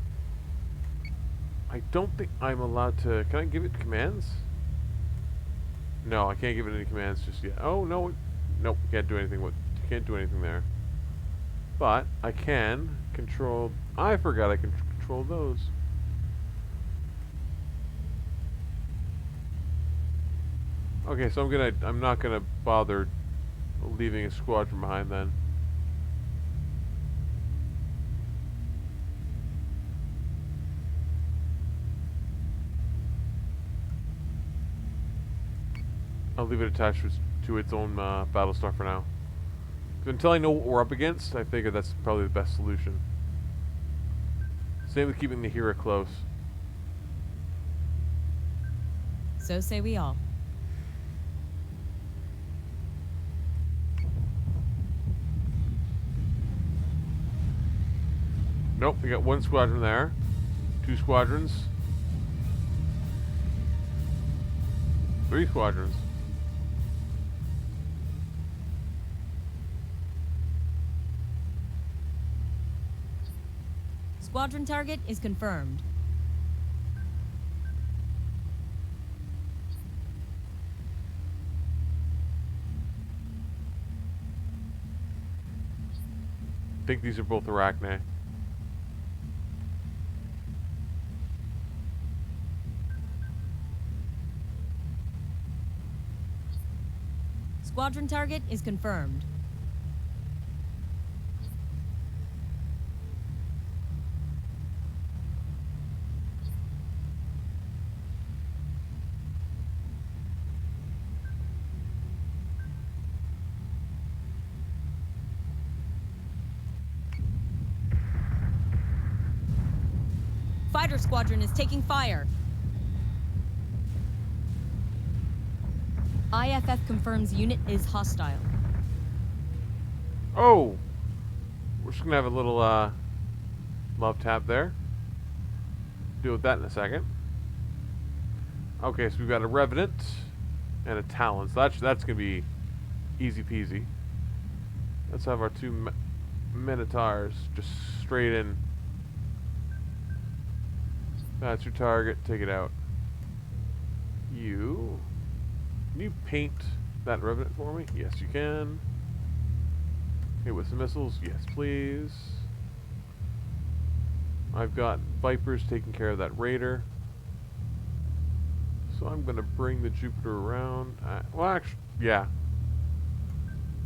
I don't think I'm allowed to... Can I give it commands? No, I can't give it any commands just yet. Oh, no. Nope, can't do anything with... Can't do anything there. But I can control... I forgot I can control those. Okay, so I'm not gonna bother leaving a squadron behind then. I'll leave it attached with to its own battle star for now. Until I know what we're up against, I figure that's probably the best solution. Same with keeping the hero close. So say we all. Nope, we got one squadron there. 2 squadrons. 3 squadrons. Squadron target is confirmed. I think these are both Arachne. Squadron target is confirmed. Fighter squadron is taking fire. IFF confirms unit is hostile. Oh! We're just gonna have a little, love tap there. Deal with that in a second. Okay, so we've got a Revenant and a Talon. So that's gonna be easy peasy. Let's have our 2 Minotaurs just straight in. That's your target. Take it out. You... Can you paint that Revenant for me? Yes, you can. Okay, with some missiles? Yes, please. I've got Vipers taking care of that Raider. So I'm going to bring the Jupiter around. Well, actually, yeah.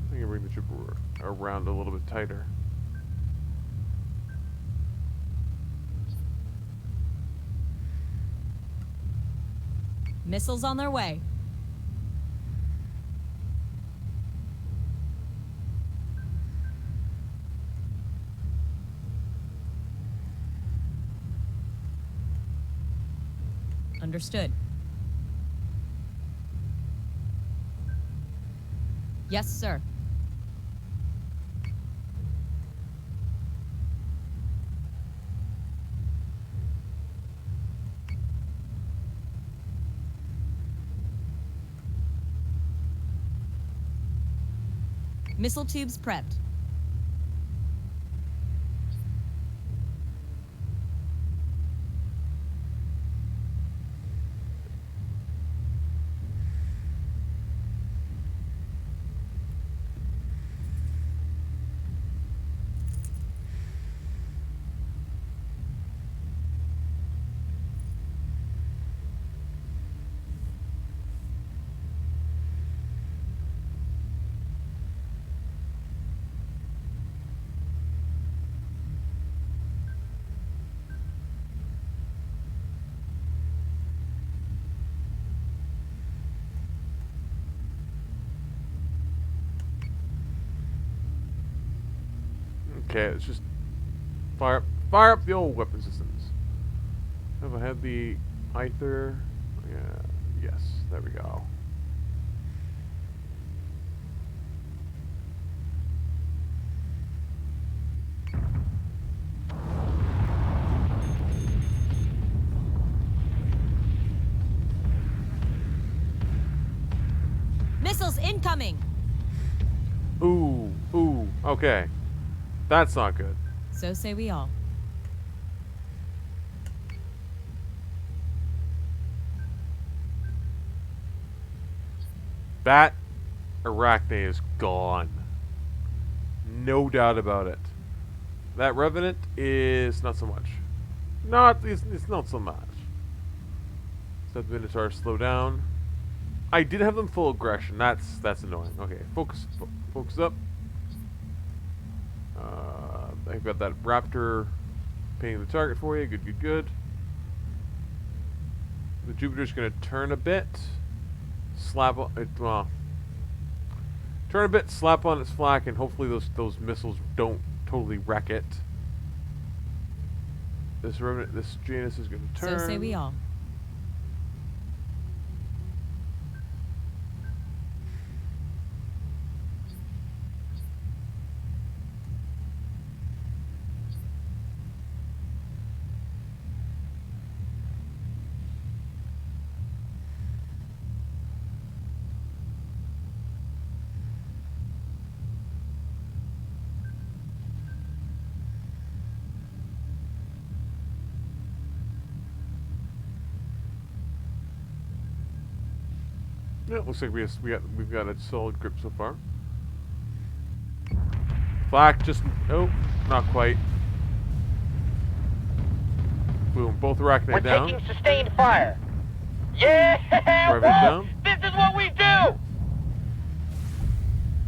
I'm going to bring the Jupiter around a little bit tighter. Missiles on their way. Understood. Yes, sir. Missile tubes prepped. Okay, let's just fire up the old weapon systems. Have I had the Aether? Yeah, yes, there we go. Missiles incoming. Ooh, okay. That's not good. So say we all. That Arachne is gone. No doubt about it. That Revenant is not so much. It's not so much. Let the Minotaur slow down. I did have them full aggression. That's annoying. Okay, focus up. I've got that Raptor painting the target for you. Good. The Jupiter's gonna turn a bit. Slap it. Well, Turn a bit, slap on its flak, and hopefully those missiles don't totally wreck it. This Janus is going to turn. So say we all. Yeah, looks like we've got a solid grip so far. Flak just not quite. Boom, both racking it down. We're taking sustained fire. Yeah, Drive it down. This is what we do.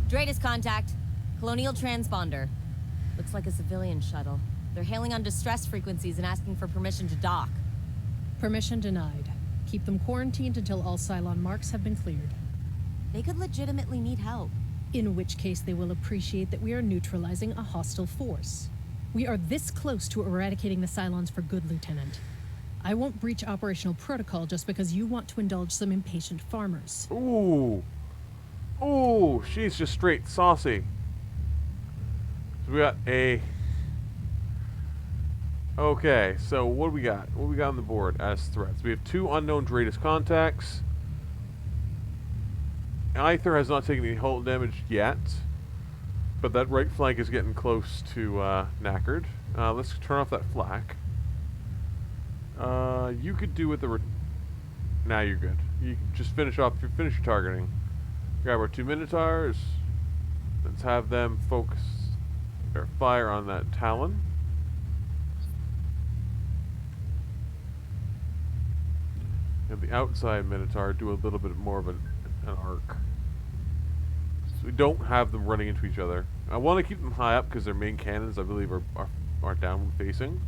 Daidalos contact. Colonial transponder. Looks like a civilian shuttle. They're hailing on distress frequencies and asking for permission to dock. Permission denied. Keep them quarantined until all Cylon marks have been cleared. They could legitimately need help. In which case they will appreciate that we are neutralizing a hostile force. We are this close to eradicating the Cylons for good, Lieutenant. I won't breach operational protocol just because you want to indulge some impatient farmers. Ooh. Ooh, she's just straight saucy. So we got a... Okay, so what do we got? What do we got on the board as threats? We have 2 unknown Daidalos contacts. Aether has not taken any hull damage yet, but that right flank is getting close to knackered. Let's turn off that flak. You could do with the... Now you're good. You can just finish your targeting. Grab our 2 Minotaurs. Let's have them focus their fire on that Talon. And the outside Minotaur do a little bit more of an arc. So we don't have them running into each other. I want to keep them high up because their main cannons, I believe, are downward facing.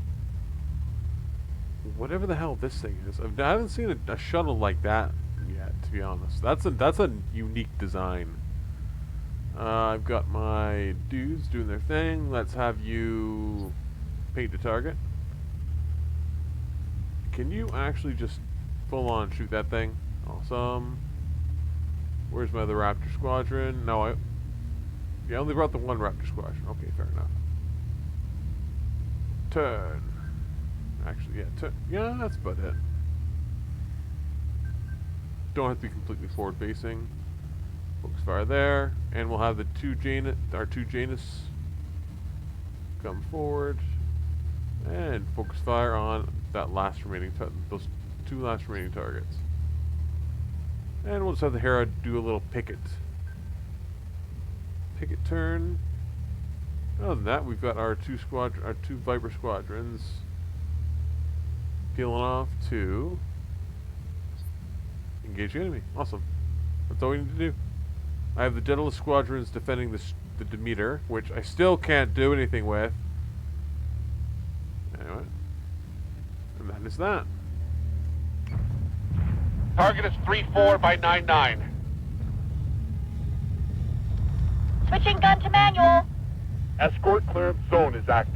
Whatever the hell this thing is. I haven't seen a shuttle like that yet, to be honest. That's a unique design. I've got my dudes doing their thing. Let's have you paint the target. Can you actually just full on shoot that thing? Awesome. Where's my other Raptor squadron? No, I only brought the 1 Raptor squadron. Okay, fair enough. Turn. Actually, yeah, turn. Yeah, that's about it. Don't have to be completely forward facing. Focus fire there, and we'll have the 2 Janus come forward and focus fire on that last remaining those 2 last remaining targets. And we'll just have the Hera do a little picket turn. Other than that, we've got our 2 Viper squadrons peeling off to engage the enemy. Awesome. That's all we need to do. I have the Daidalos squadrons defending the Demeter, which I still can't do anything with. Anyway. And that is that. Target is 3-4 by 9-9. Switching gun to manual. Escort clearance zone is active.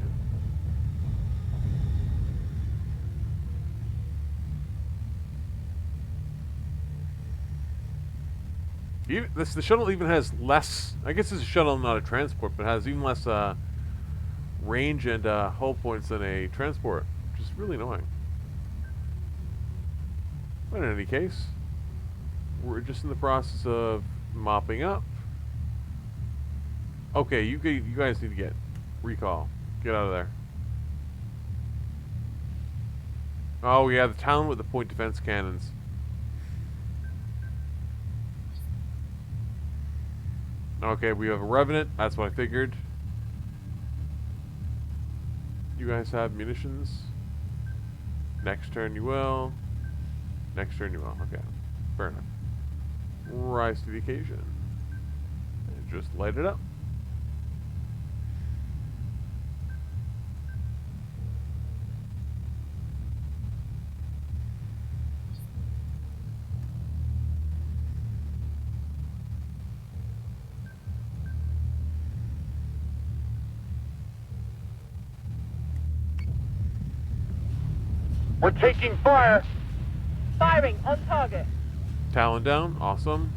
The shuttle even has less... I guess it's a shuttle, not a transport, but has even less range and hull points than a transport, which is really annoying. But in any case, we're just in the process of mopping up. Okay, you guys need to get recall. Get out of there. Oh yeah, the Talon with the point defense cannons. Okay, we have a Revenant. That's what I figured. You guys have munitions. Next turn you will. Next turn you will. Okay, fair enough. Rise to the occasion. And just light it up. We're taking fire. Firing on target. Talon down. Awesome.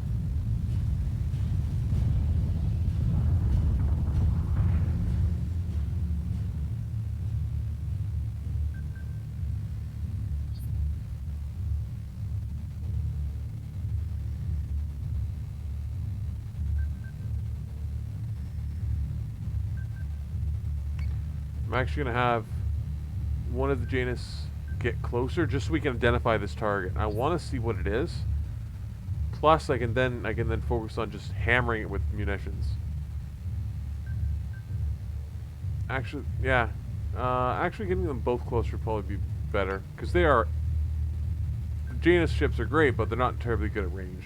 I'm actually going to have one of the Janus get closer just so we can identify this target. I want to see what it is. Plus, I can then focus on just hammering it with munitions. Actually, yeah. Actually getting them both closer would probably be better. Because they are... The Janus ships are great, but they're not terribly good at range.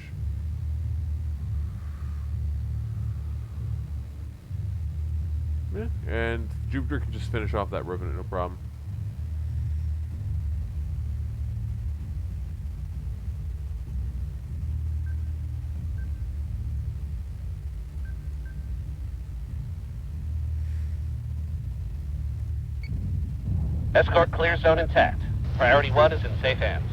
Yeah, and Jupiter can just finish off that Revenant, no problem. Escort clear zone intact. Priority 1 is in safe hands.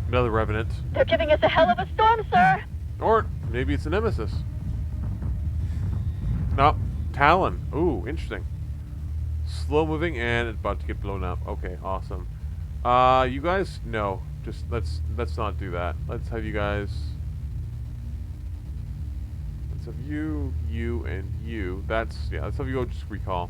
Another Revenant. They're giving us a hell of a storm, sir. Or maybe it's a Nemesis. No, Talon. Ooh, interesting. Slow moving and it's about to get blown up. Okay, awesome. You guys, no. Just let's not do that. Let's have you guys. Let's have you, and you. Let's have you go just recall.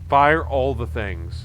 Fire all the things.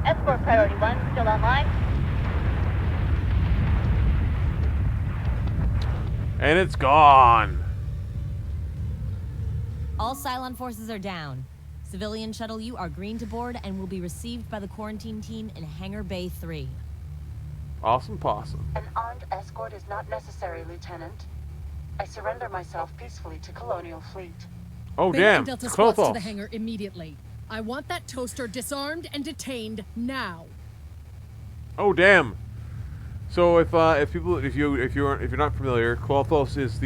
Escort priority 1 still online. And it's gone. All Cylon forces are down. Civilian Shuttle U are green to board and will be received by the quarantine team in Hangar Bay 3. Awesome possum. An armed escort is not necessary, Lieutenant. I surrender myself peacefully to Colonial Fleet. Oh, Beta damn. and Delta squads to Clothos. the hangar immediately. I want that toaster disarmed and detained now. Oh, damn. So if you're not familiar, Clothos is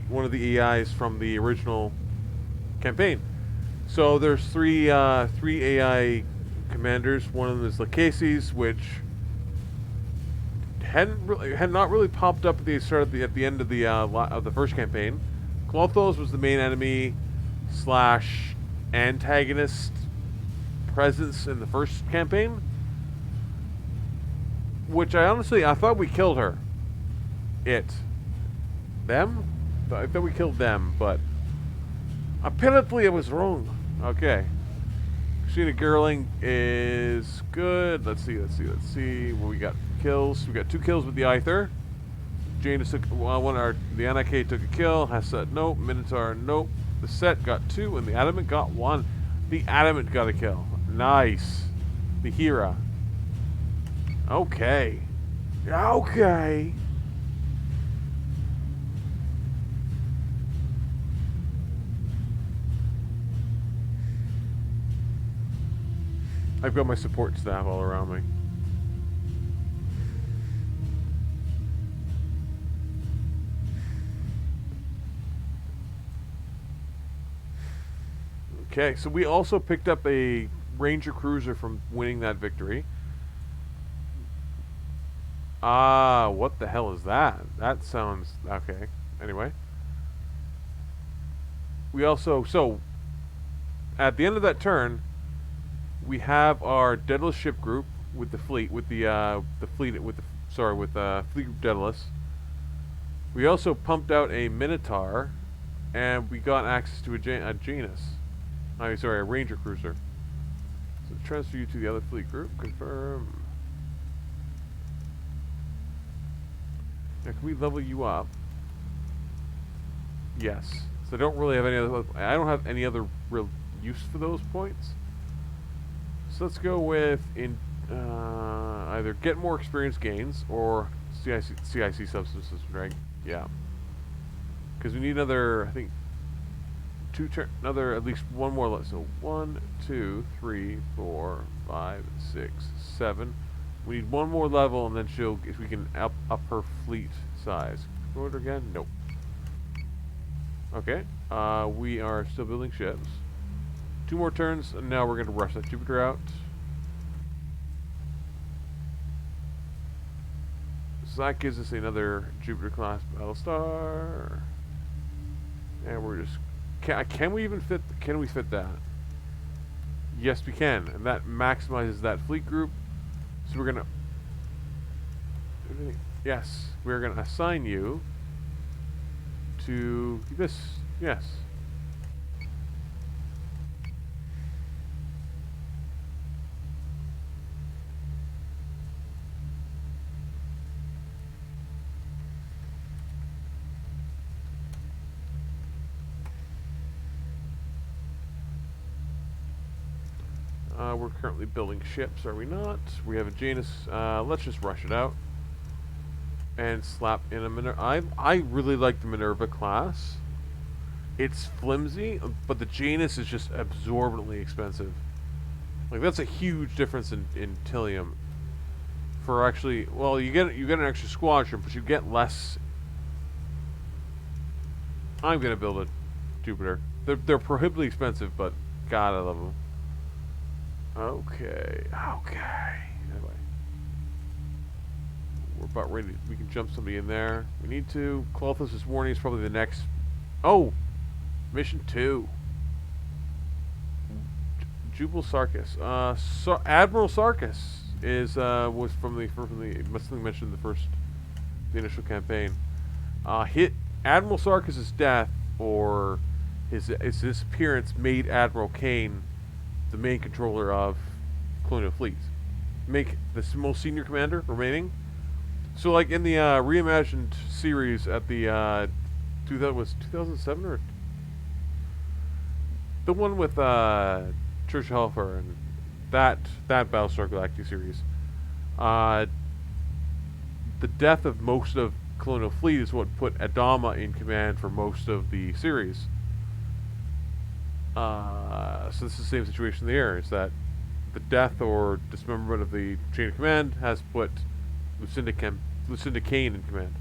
one of the AIs from the original campaign. So there's three AI commanders. One of them is Lachesis, which had not really popped up at the end of the first campaign. Clothos was the main enemy / antagonist presence in the first campaign, which I thought we killed her. I thought we killed them, but apparently I was wrong. Okay. Christina Gerling is good. Let's see. Well, we got kills. We got 2 kills with the Aether. Janus took the Anarchy took a kill. Hasset, nope. Minotaur, nope. The Set got 2, and the Adamant got 1. The Adamant got a kill. Nice. The Hera. Okay. Okay. I've got my support staff all around me. Okay, so we also picked up a Ranger cruiser from winning that victory. What the hell is that? That sounds... okay. Anyway. We also... so, at the end of that turn, we have our Daidalos ship group with the fleet, with fleet group Daidalos. We also pumped out a Minotaur, and we got access to a Janus. Sorry, a Ranger cruiser. So transfer you to the other fleet group. Confirm. Now, can we level you up? Yes. So I don't really have any other. I don't have any other real use for those points. So let's go with either get more experience gains or CIC substances, right? Yeah. Because we need another, I think, another at least one more. So 1, 2, 3, 4, 5, 6, 7. We need one more level, and then if we can up her fleet size. Go it again? Nope. Okay. We are still building ships. 2 more turns, and now we're going to rush that Jupiter out. So that gives us another Jupiter-class battlestar. And we're just... Can we even fit... Can we fit that? Yes, we can. And that maximizes that fleet group. So we're going to... Yes. We're going to assign you to this. Yes. We're currently building ships, are we not? We have a Janus. Let's just rush it out and slap in a Minerva. I really like the Minerva class. It's flimsy, but the Janus is just absorbently expensive. Like, that's a huge difference in Tilium. For actually, well, you get an extra squadron, but you get less. I'm gonna build a Jupiter. They're prohibitively expensive, but God, I love them. Okay. Anyway. We're about ready. We can jump somebody in there. We need to. Clothos' warning is probably the next. Oh! Mission 2. Jubal Sarkis. Admiral Sarkis was from the must have mentioned the initial campaign. Admiral Sarkis' death or his disappearance made Admiral Kane the main controller of colonial fleets. Make the most senior commander remaining. So, like in the reimagined series at the 2007 or the one with Church Hellfire and that Battlestar Galactica series, the death of most of colonial fleet is what put Adama in command for most of the series. So this is the same situation there, is that the death or dismemberment of the chain of command has put Lucinda Kane in command.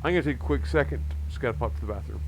I'm going to take a quick second, just got to pop to the bathroom.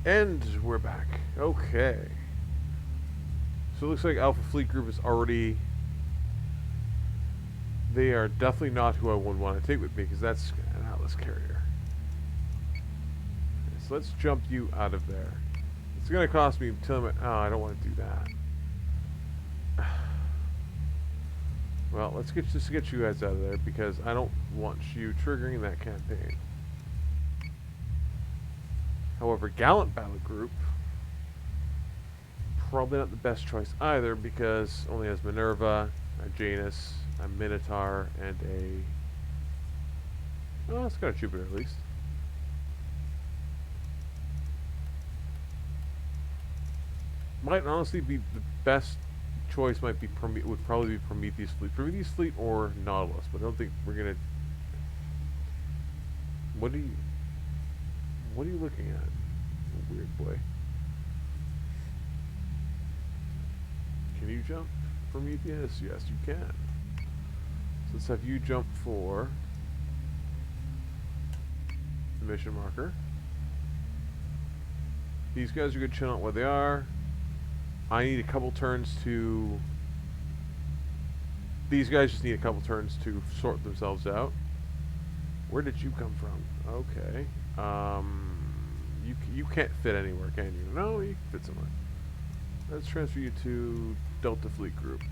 And we're back. Okay. So it looks like Alpha Fleet Group is already... They are definitely not who I would want to take with me, because that's an Atlas carrier. Okay, so let's jump you out of there. It's going to cost me... Oh, I don't want to do that. Well, let's get you guys out of there, because I don't want you triggering that campaign. However, Gallant Battle Group, probably not the best choice either, because it only has Minerva, a Janus, a Minotaur, and a... Oh, it's got a Jupiter at least. Might honestly be the best choice. Would probably be Prometheus Fleet or Nautilus, but I don't think we're gonna... What are you looking at? Oh, weird boy. Can you jump, Prometheus? Yes, you can. So let's have you jump for the mission marker. These guys are good chilling out where they are. I need a couple turns to... These guys just need a couple turns to sort themselves out. Where did you come from? Okay. You can't fit anywhere, can you? No, you can fit somewhere. Let's transfer you to Delta Fleet Group.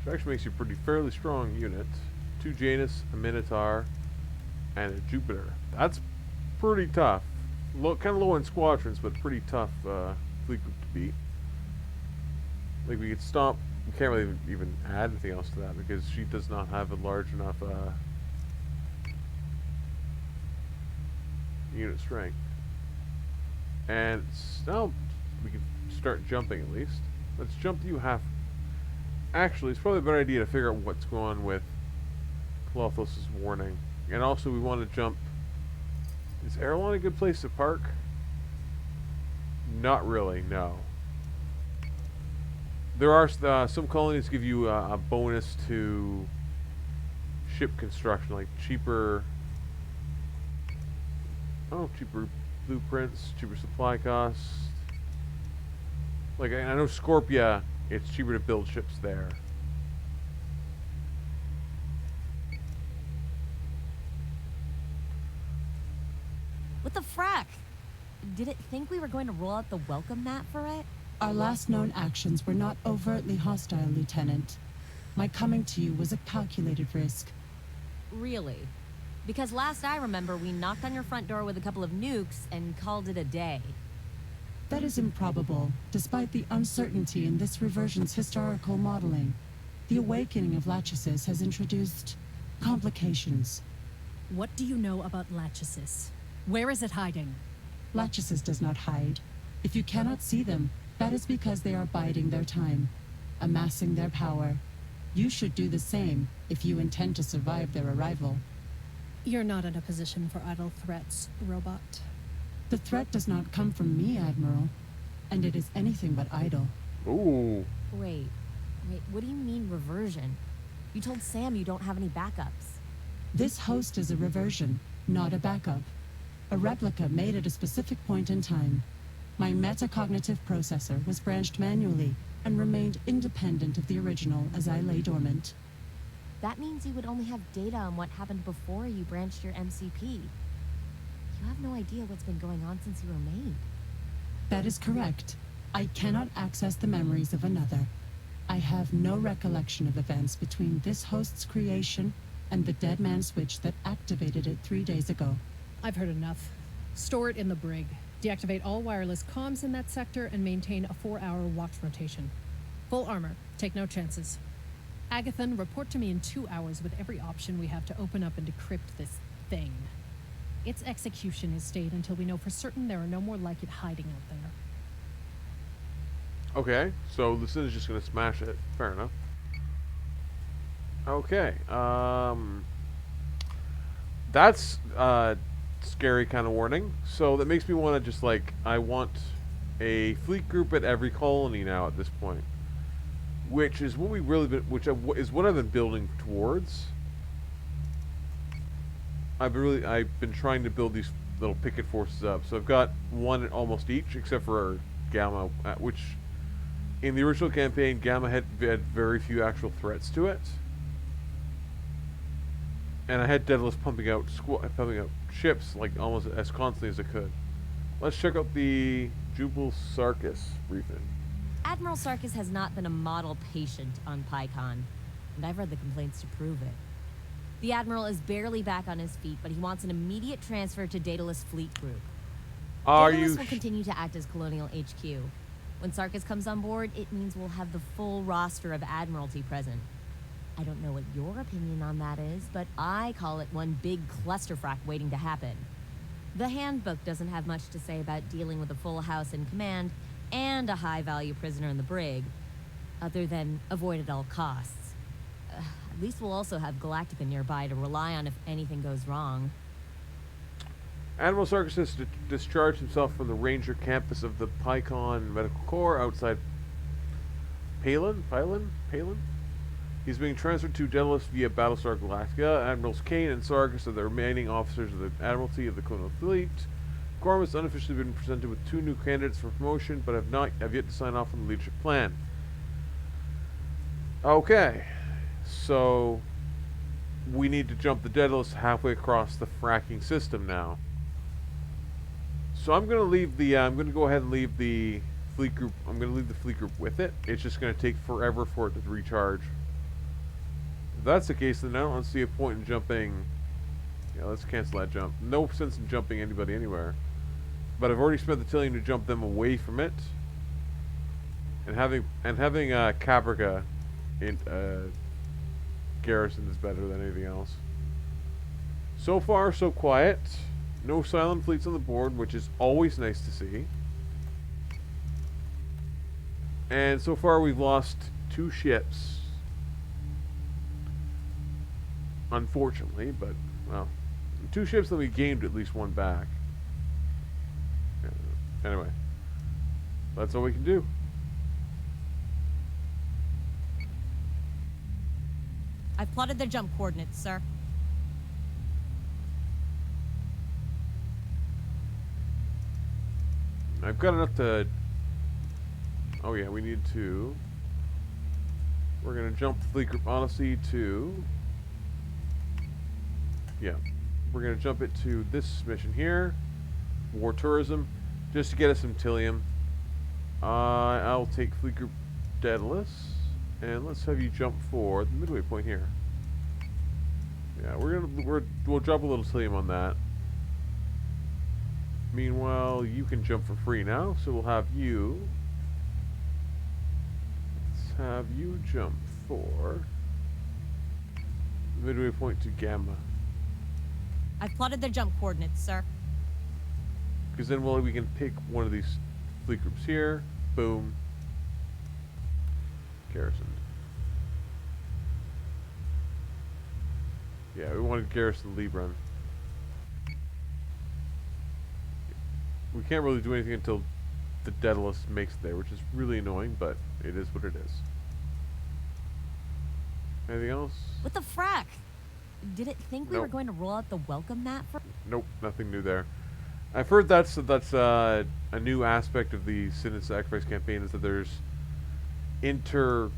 Which actually makes you a fairly strong unit. 2 Janus, a Minotaur, and a Jupiter. That's pretty tough. Kind of low in squadrons, but pretty tough fleet group to beat. Like, we could stop... We can't really even add anything else to that, because she does not have a large enough unit strength. And now we can start jumping at least. Let's jump you half. Actually, it's probably a better idea to figure out what's going on with Clothos' warning. And also, we want to jump... Is Erelon a good place to park? Not really, no. There are some colonies give you a bonus to ship construction, like cheaper... Oh, cheaper blueprints, cheaper supply costs. Like, I know Scorpia, it's cheaper to build ships there. What the frack? Did it think we were going to roll out the welcome mat for it? Our last known actions were not overtly hostile, Lieutenant. My coming to you was a calculated risk. Really? Because last I remember, we knocked on your front door with a couple of nukes and called it a day. That is improbable, despite the uncertainty in this reversion's historical modeling. The awakening of Lachesis has introduced complications. What do you know about Lachesis? Where is it hiding? Lachesis does not hide. If you cannot see them, that is because they are biding their time, amassing their power. You should do the same if you intend to survive their arrival. You're not in a position for idle threats, robot. The threat does not come from me, Admiral, and it is anything but idle. Ooh. Wait, what do you mean reversion? You told Sam you don't have any backups. This host is a reversion, not a backup. A replica made at a specific point in time. My metacognitive processor was branched manually and remained independent of the original as I lay dormant. That means you would only have data on what happened before you branched your MCP. You have no idea what's been going on since you were made. That is correct. I cannot access the memories of another. I have no recollection of events between this host's creation and the dead man switch that activated it 3 days ago. I've heard enough. Store it in the brig. Deactivate all wireless comms in that sector and maintain a 4-hour watch rotation. Full armor. Take no chances. Agathon, report to me in 2 hours with every option we have to open up and decrypt this thing. Its execution is stayed until we know for certain there are no more like it hiding out there. Okay, so the Sin is just going to smash it. Fair enough. Okay, that's scary kind of warning. So that makes me want to just like, I want a fleet group at every colony now at this point. Which is what we really been, is what I've been building towards. I've been trying to build these little picket forces up. So I've got one at almost each, except for Gamma, which in the original campaign, Gamma had very few actual threats to it. And I had Daidalos pumping out ships like almost as constantly as I could. Let's check out the Jubal Sarkis briefing. Admiral Sarkis has not been a model patient on PyCon, and I've read the complaints to prove it. The Admiral is barely back on his feet, but he wants an immediate transfer to Daidalos Fleet Group. Daidalos will continue to act as Colonial HQ. When Sarkis comes on board, it means we'll have the full roster of Admiralty present. I don't know what your opinion on that is, but I call it one big clusterfuck waiting to happen. The handbook doesn't have much to say about dealing with a full house in command and a high-value prisoner in the brig, other than avoid at all costs. At least we'll also have Galactica nearby to rely on if anything goes wrong. Admiral Sarkis has discharged himself from the Ranger campus of the PyCon Medical Corps outside Palin? He's being transferred to Daidalos via Battlestar Galactica. Admirals Kane and Sarkis are the remaining officers of the Admiralty of the Colonial Fleet. Gorm has unofficially been presented with 2 new candidates for promotion, but have yet to sign off on the leadership plan. Okay, so we need to jump the Daidalos halfway across the fracking system now. So I'm gonna leave the. I'm gonna go ahead and leave the fleet group. I'm gonna leave the fleet group with it. It's just gonna take forever for it to recharge. If that's the case, then I don't see a point in jumping. Yeah, let's cancel that jump. No sense in jumping anybody anywhere. But I've already spent the tillion to jump them away from it. And having Caprica in garrison is better than anything else. So far, so quiet. No silent fleets on the board, which is always nice to see. And so far, we've lost 2 ships. Unfortunately, but, well, 2 ships that we gained at least 1 back. Yeah. Anyway, that's all we can do. I've plotted their jump coordinates, sir. I've got enough to... Oh yeah, we need to... We're gonna jump Fleet Group Odyssey to... Yeah. We're gonna jump it to this mission here. War Tourism. Just to get us some Tillium. I'll take Fleet Group Daidalos. And let's have you jump for the midway point here. Yeah, we'll drop a little Tillium on that. Meanwhile, you can jump for free now, so we'll have you. Let's have you jump for the midway point to Gamma. I've plotted their jump coordinates, sir. Because then we can pick one of these fleet groups here. Boom. Garrison. Yeah, we wanted Garrison Libran. We can't really do anything until the Daidalos makes it there, which is really annoying, but it is what it is. Anything else? What the frack? Did it think we were going to roll out the welcome mat for? Nope, nothing new there. I've heard that's a new aspect of the Sin and Sacrifice campaign is that there's interactor,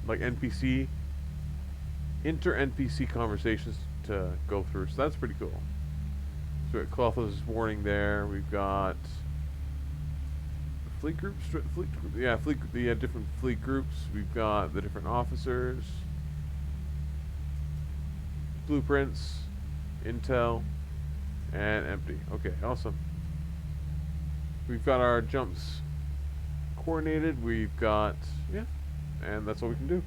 like NPC, inter-NPC conversations to go through, so that's pretty cool. So we got Clothos' warning there. We've got fleet groups, different fleet groups. We've got the different officers, blueprints, intel, and empty. Okay, awesome. We've got our jumps coordinated. We've got, and that's all we can do.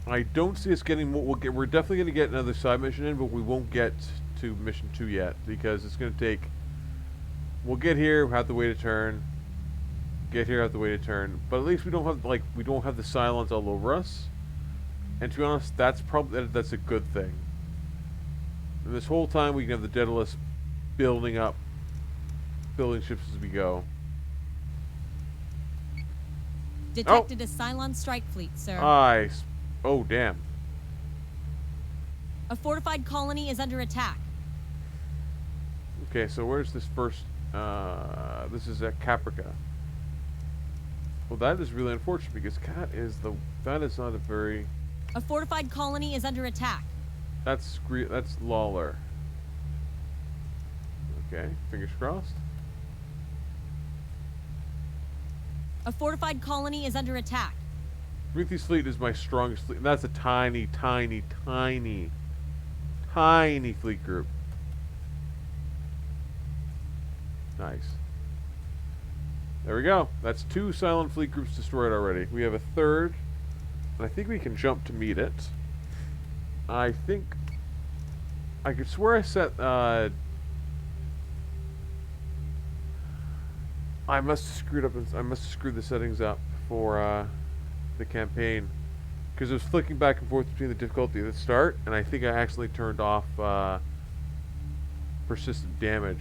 I don't see us getting more. We're definitely going to get another side mission in, but we won't get to mission 2 yet because it's going to take. We'll get here, have to wait a turn. Get here, have to wait a turn. But at least we don't have the Cylons all over us. And to be honest, that's a good thing. And this whole time we can have the Daidalos building ships as we go. Detected a Cylon strike fleet, sir. Oh, damn. A fortified colony is under attack. Okay, so where's this first? This is at Caprica. Well, that is really unfortunate because that is not a very. A fortified colony is under attack. That's Lawler. Okay, fingers crossed. A fortified colony is under attack. Prometheus fleet is my strongest fleet. And that's a tiny fleet group. Nice. There we go. That's 2 Cylon fleet groups destroyed already. We have a third, and I think we can jump to meet it. I could swear I set, I must have screwed the settings up for, the campaign. Because it was flicking back and forth between the difficulty at the start, and I think I accidentally turned off, persistent damage.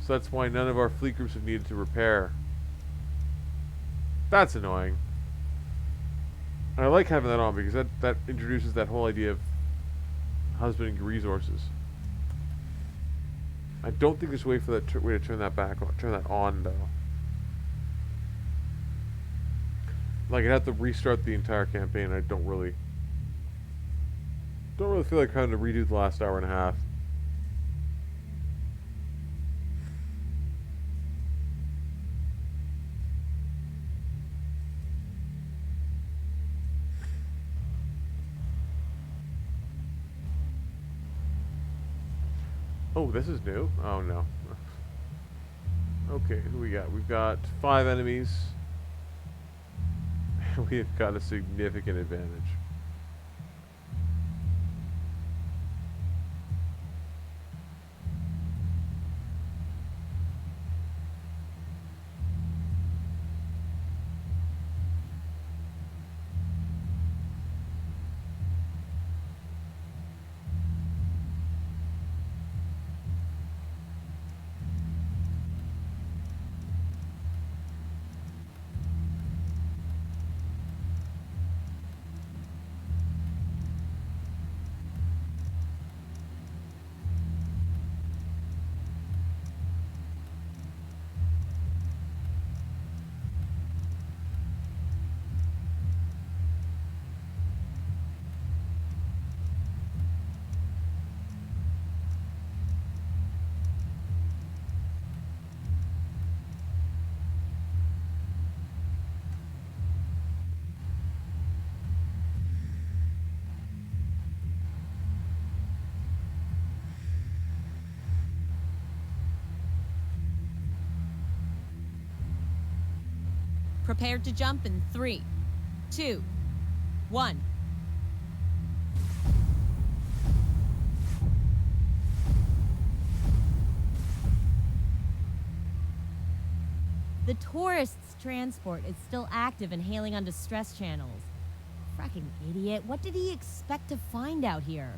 So that's why none of our fleet groups have needed to repair. That's annoying. And I like having that on because that introduces that whole idea of husbanding resources. I don't think there's a way for that way to turn that on though. Like I'd have to restart the entire campaign. I don't really feel like having to redo the last hour and a half. Oh, this is new? Oh, no. Okay, who we got? We've got 5 enemies. We've got a significant advantage. Prepared to jump in 3, 2, 1. The tourists' transport is still active and hailing on distress channels. Fracking idiot. What did he expect to find out here?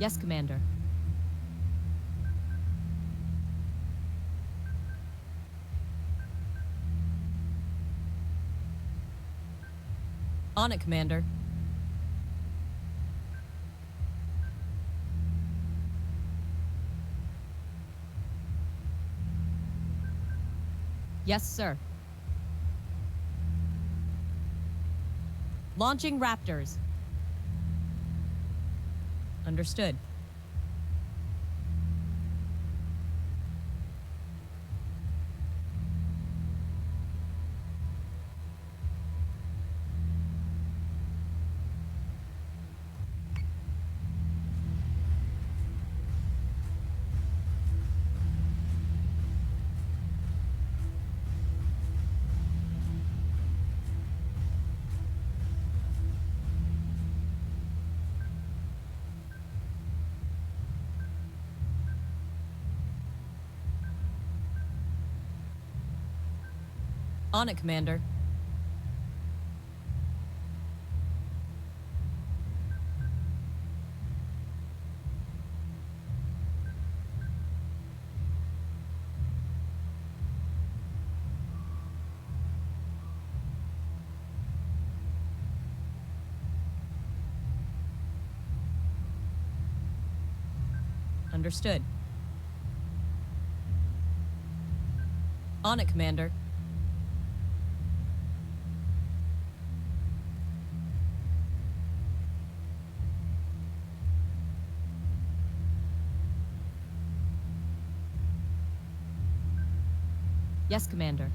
Yes, Commander. On it, Commander. Yes, sir. Launching Raptors. Understood. On it, Commander. Understood. On it, Commander. Yes, Commander.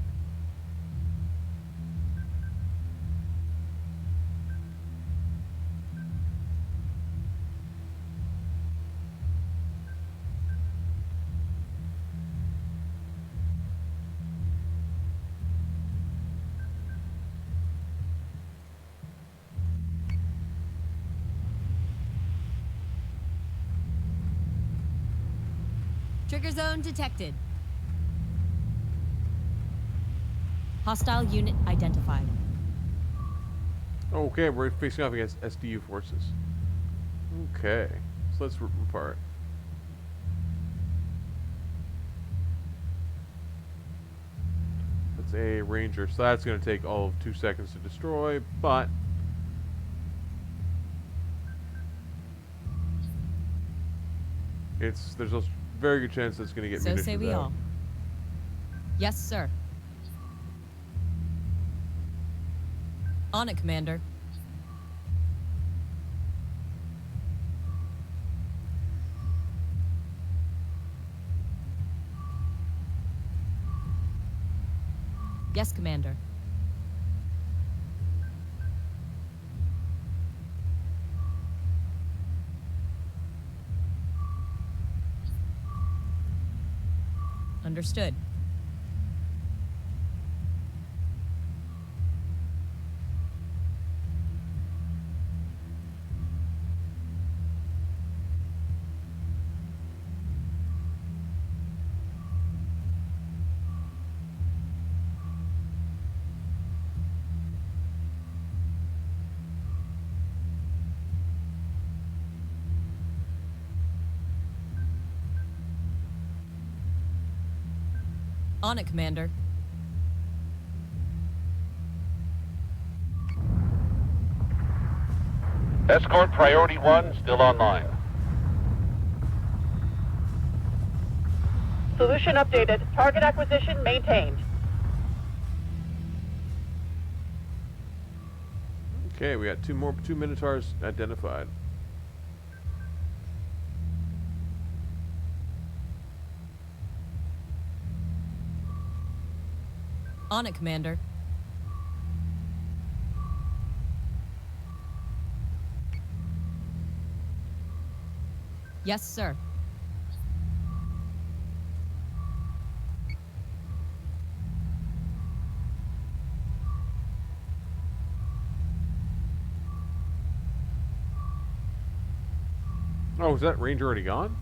Trigger zone detected. Hostile unit identified. Okay, we're facing off against SDU forces. Okay, so let's rip them apart. That's a ranger, so that's going to take all of 2 seconds to destroy, but there's a very good chance it's going to get So munitions say we out. all. Yes, sir. On it, Commander. Yes, Commander. Understood. On it, Commander. Escort Priority 1 still online. Solution updated. Target acquisition maintained. Okay, we got two Minotaurs identified. On it, Commander. Yes, sir. Oh, is that ranger already gone?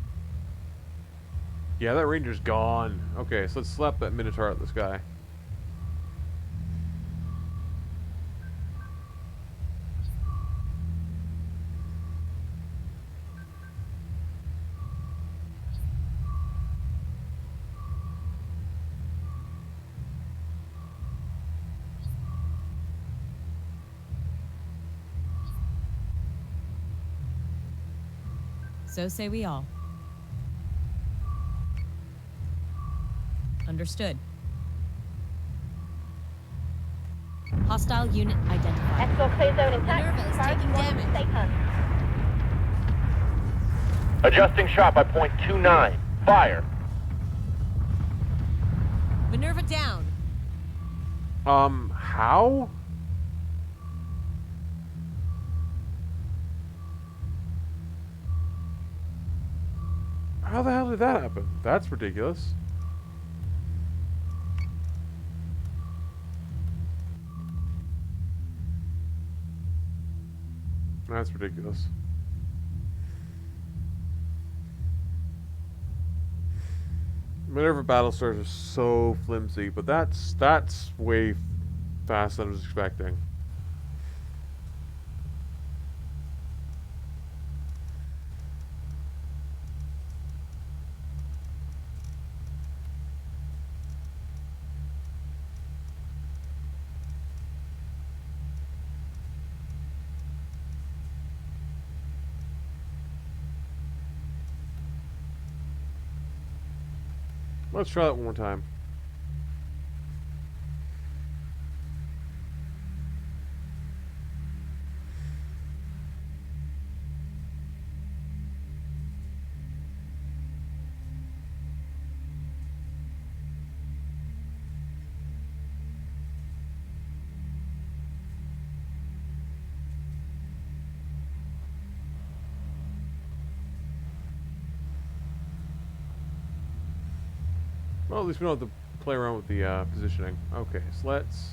Yeah, that ranger's gone. Okay, so let's slap that Minotaur at this guy. So say we all. Understood. Hostile unit identified. Escort clear zone intact. Minerva is Priority taking one, damage. Stay hunt. Adjusting shot by .29. Fire. Minerva down. How? How the hell did that happen? That's ridiculous. That's ridiculous. Minerva battle stars are so flimsy, but that's way faster than I was expecting. Let's try that one more time. Well, at least we don't have to play around with the positioning. Okay, so let's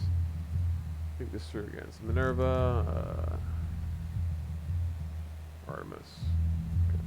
think this through again. So Minerva, Artemis. Okay.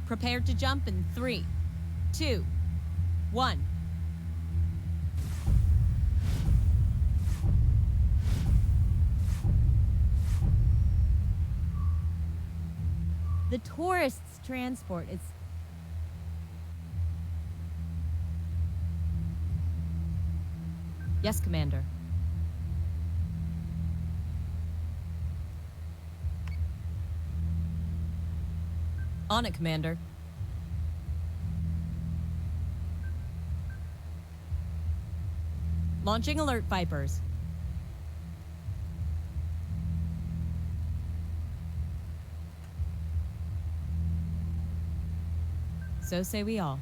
Prepare to jump in 3, 2, 1. The tourists' transport is... Yes, Commander. On it, Commander. Launching alert Vipers. So say we all.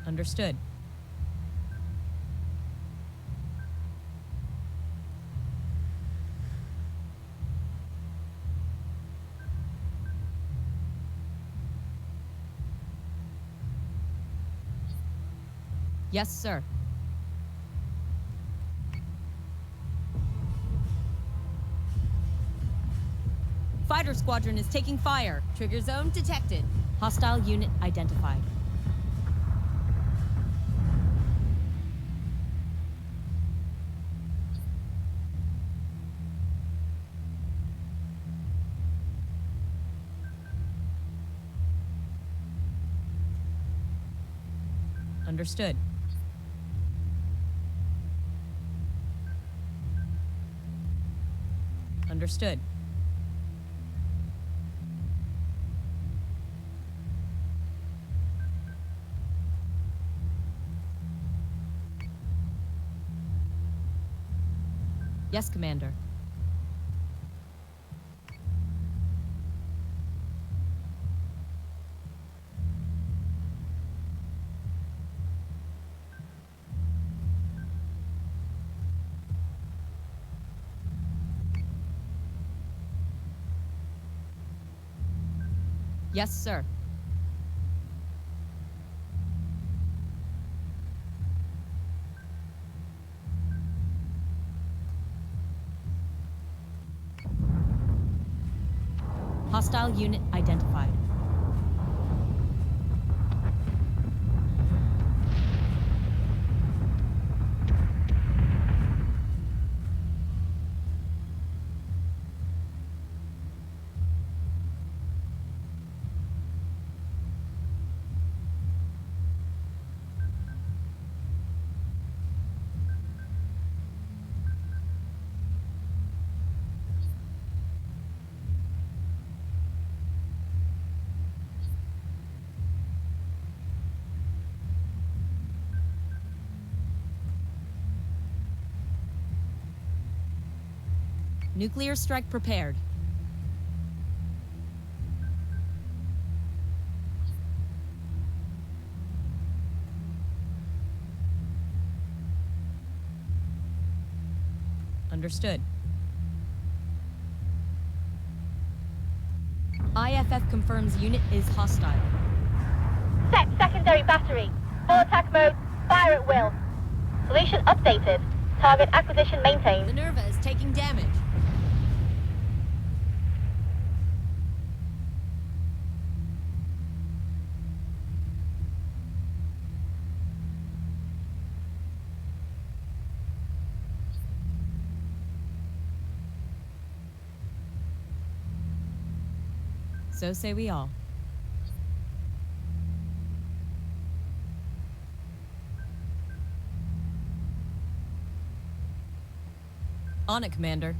Understood. Yes, sir. Fighter squadron is taking fire. Trigger zone detected. Hostile unit identified. Understood. Understood. Yes, Commander. Yes, sir. Hostile unit identified. Nuclear strike prepared. Understood. IFF confirms unit is hostile. Set secondary battery. Full attack mode. Fire at will. Solution updated. Target acquisition maintained. Minerva is taking damage. So say we all. On it, Commander.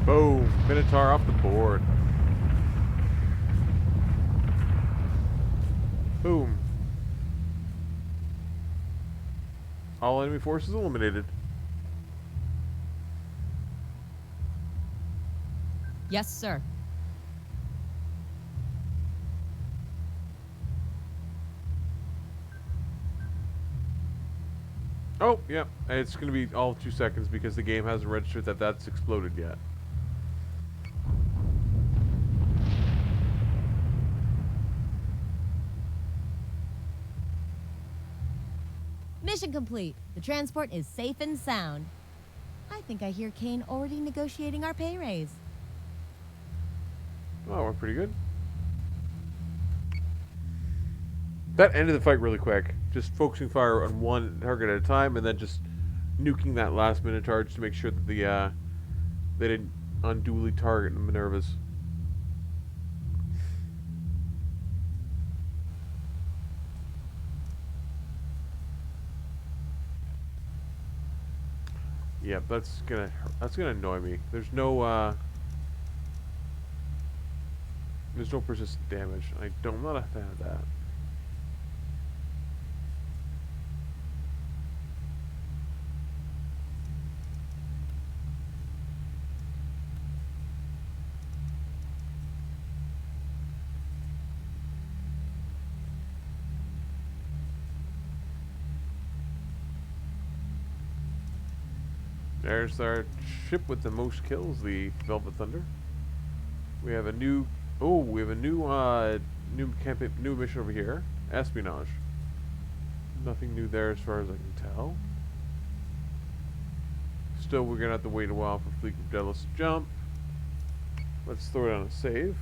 Boom. Minotaur off the board. Boom. All enemy forces eliminated. Yes, sir. Oh, yeah. It's going to be all 2 seconds because the game hasn't registered that that's exploded yet. Mission complete. The transport is safe and sound. I think I hear Kane already negotiating our pay raise. Oh, we're pretty good. That ended the fight really quick. Just focusing fire on one target at a time, and then just nuking that last Minotaur just to make sure that the they didn't unduly target the Minervas. Yeah, that's gonna annoy me. There's no persistent damage. I'm not a fan of that. There's our ship with the most kills, the Velvet Thunder. We have a new new mission over here. Espionage. Nothing new there as far as I can tell. Still, we're gonna have to wait a while for Fleet Group Daidalos to jump. Let's throw it on a save.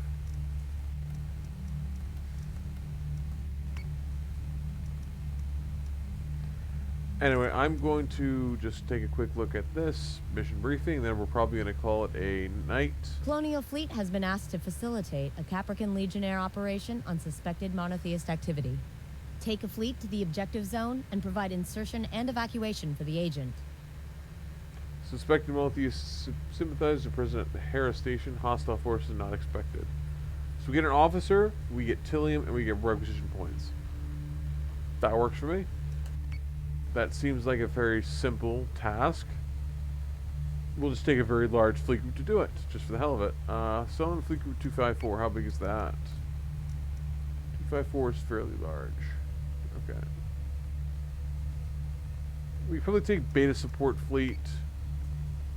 Anyway, I'm going to just take a quick look at this mission briefing, then we're probably going to call it a night. Colonial Fleet has been asked to facilitate a Caprican Legionnaire operation on suspected monotheist activity. Take a fleet to the objective zone and provide insertion and evacuation for the agent. Suspected monotheists sympathize with President Hera Station. Hostile forces not expected. So we get an officer, we get Tillium, and we get requisition points. That works for me. That seems like a very simple task. We'll just take a very large fleet group to do it, just for the hell of it. Summon fleet group 254, how big is that? 254 is fairly large. Okay. We probably take beta support fleet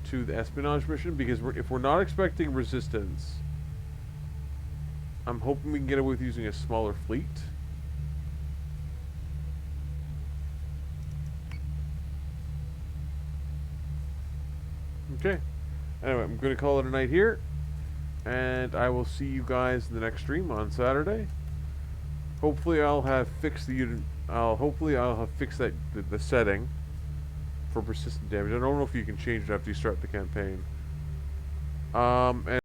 to the espionage mission because if we're not expecting resistance, I'm hoping we can get away with using a smaller fleet. Okay. Anyway, I'm going to call it a night here, and I will see you guys in the next stream on Saturday. Hopefully, I'll have fixed the unit. Hopefully I'll have fixed that the setting for persistent damage. I don't know if you can change it after you start the campaign. And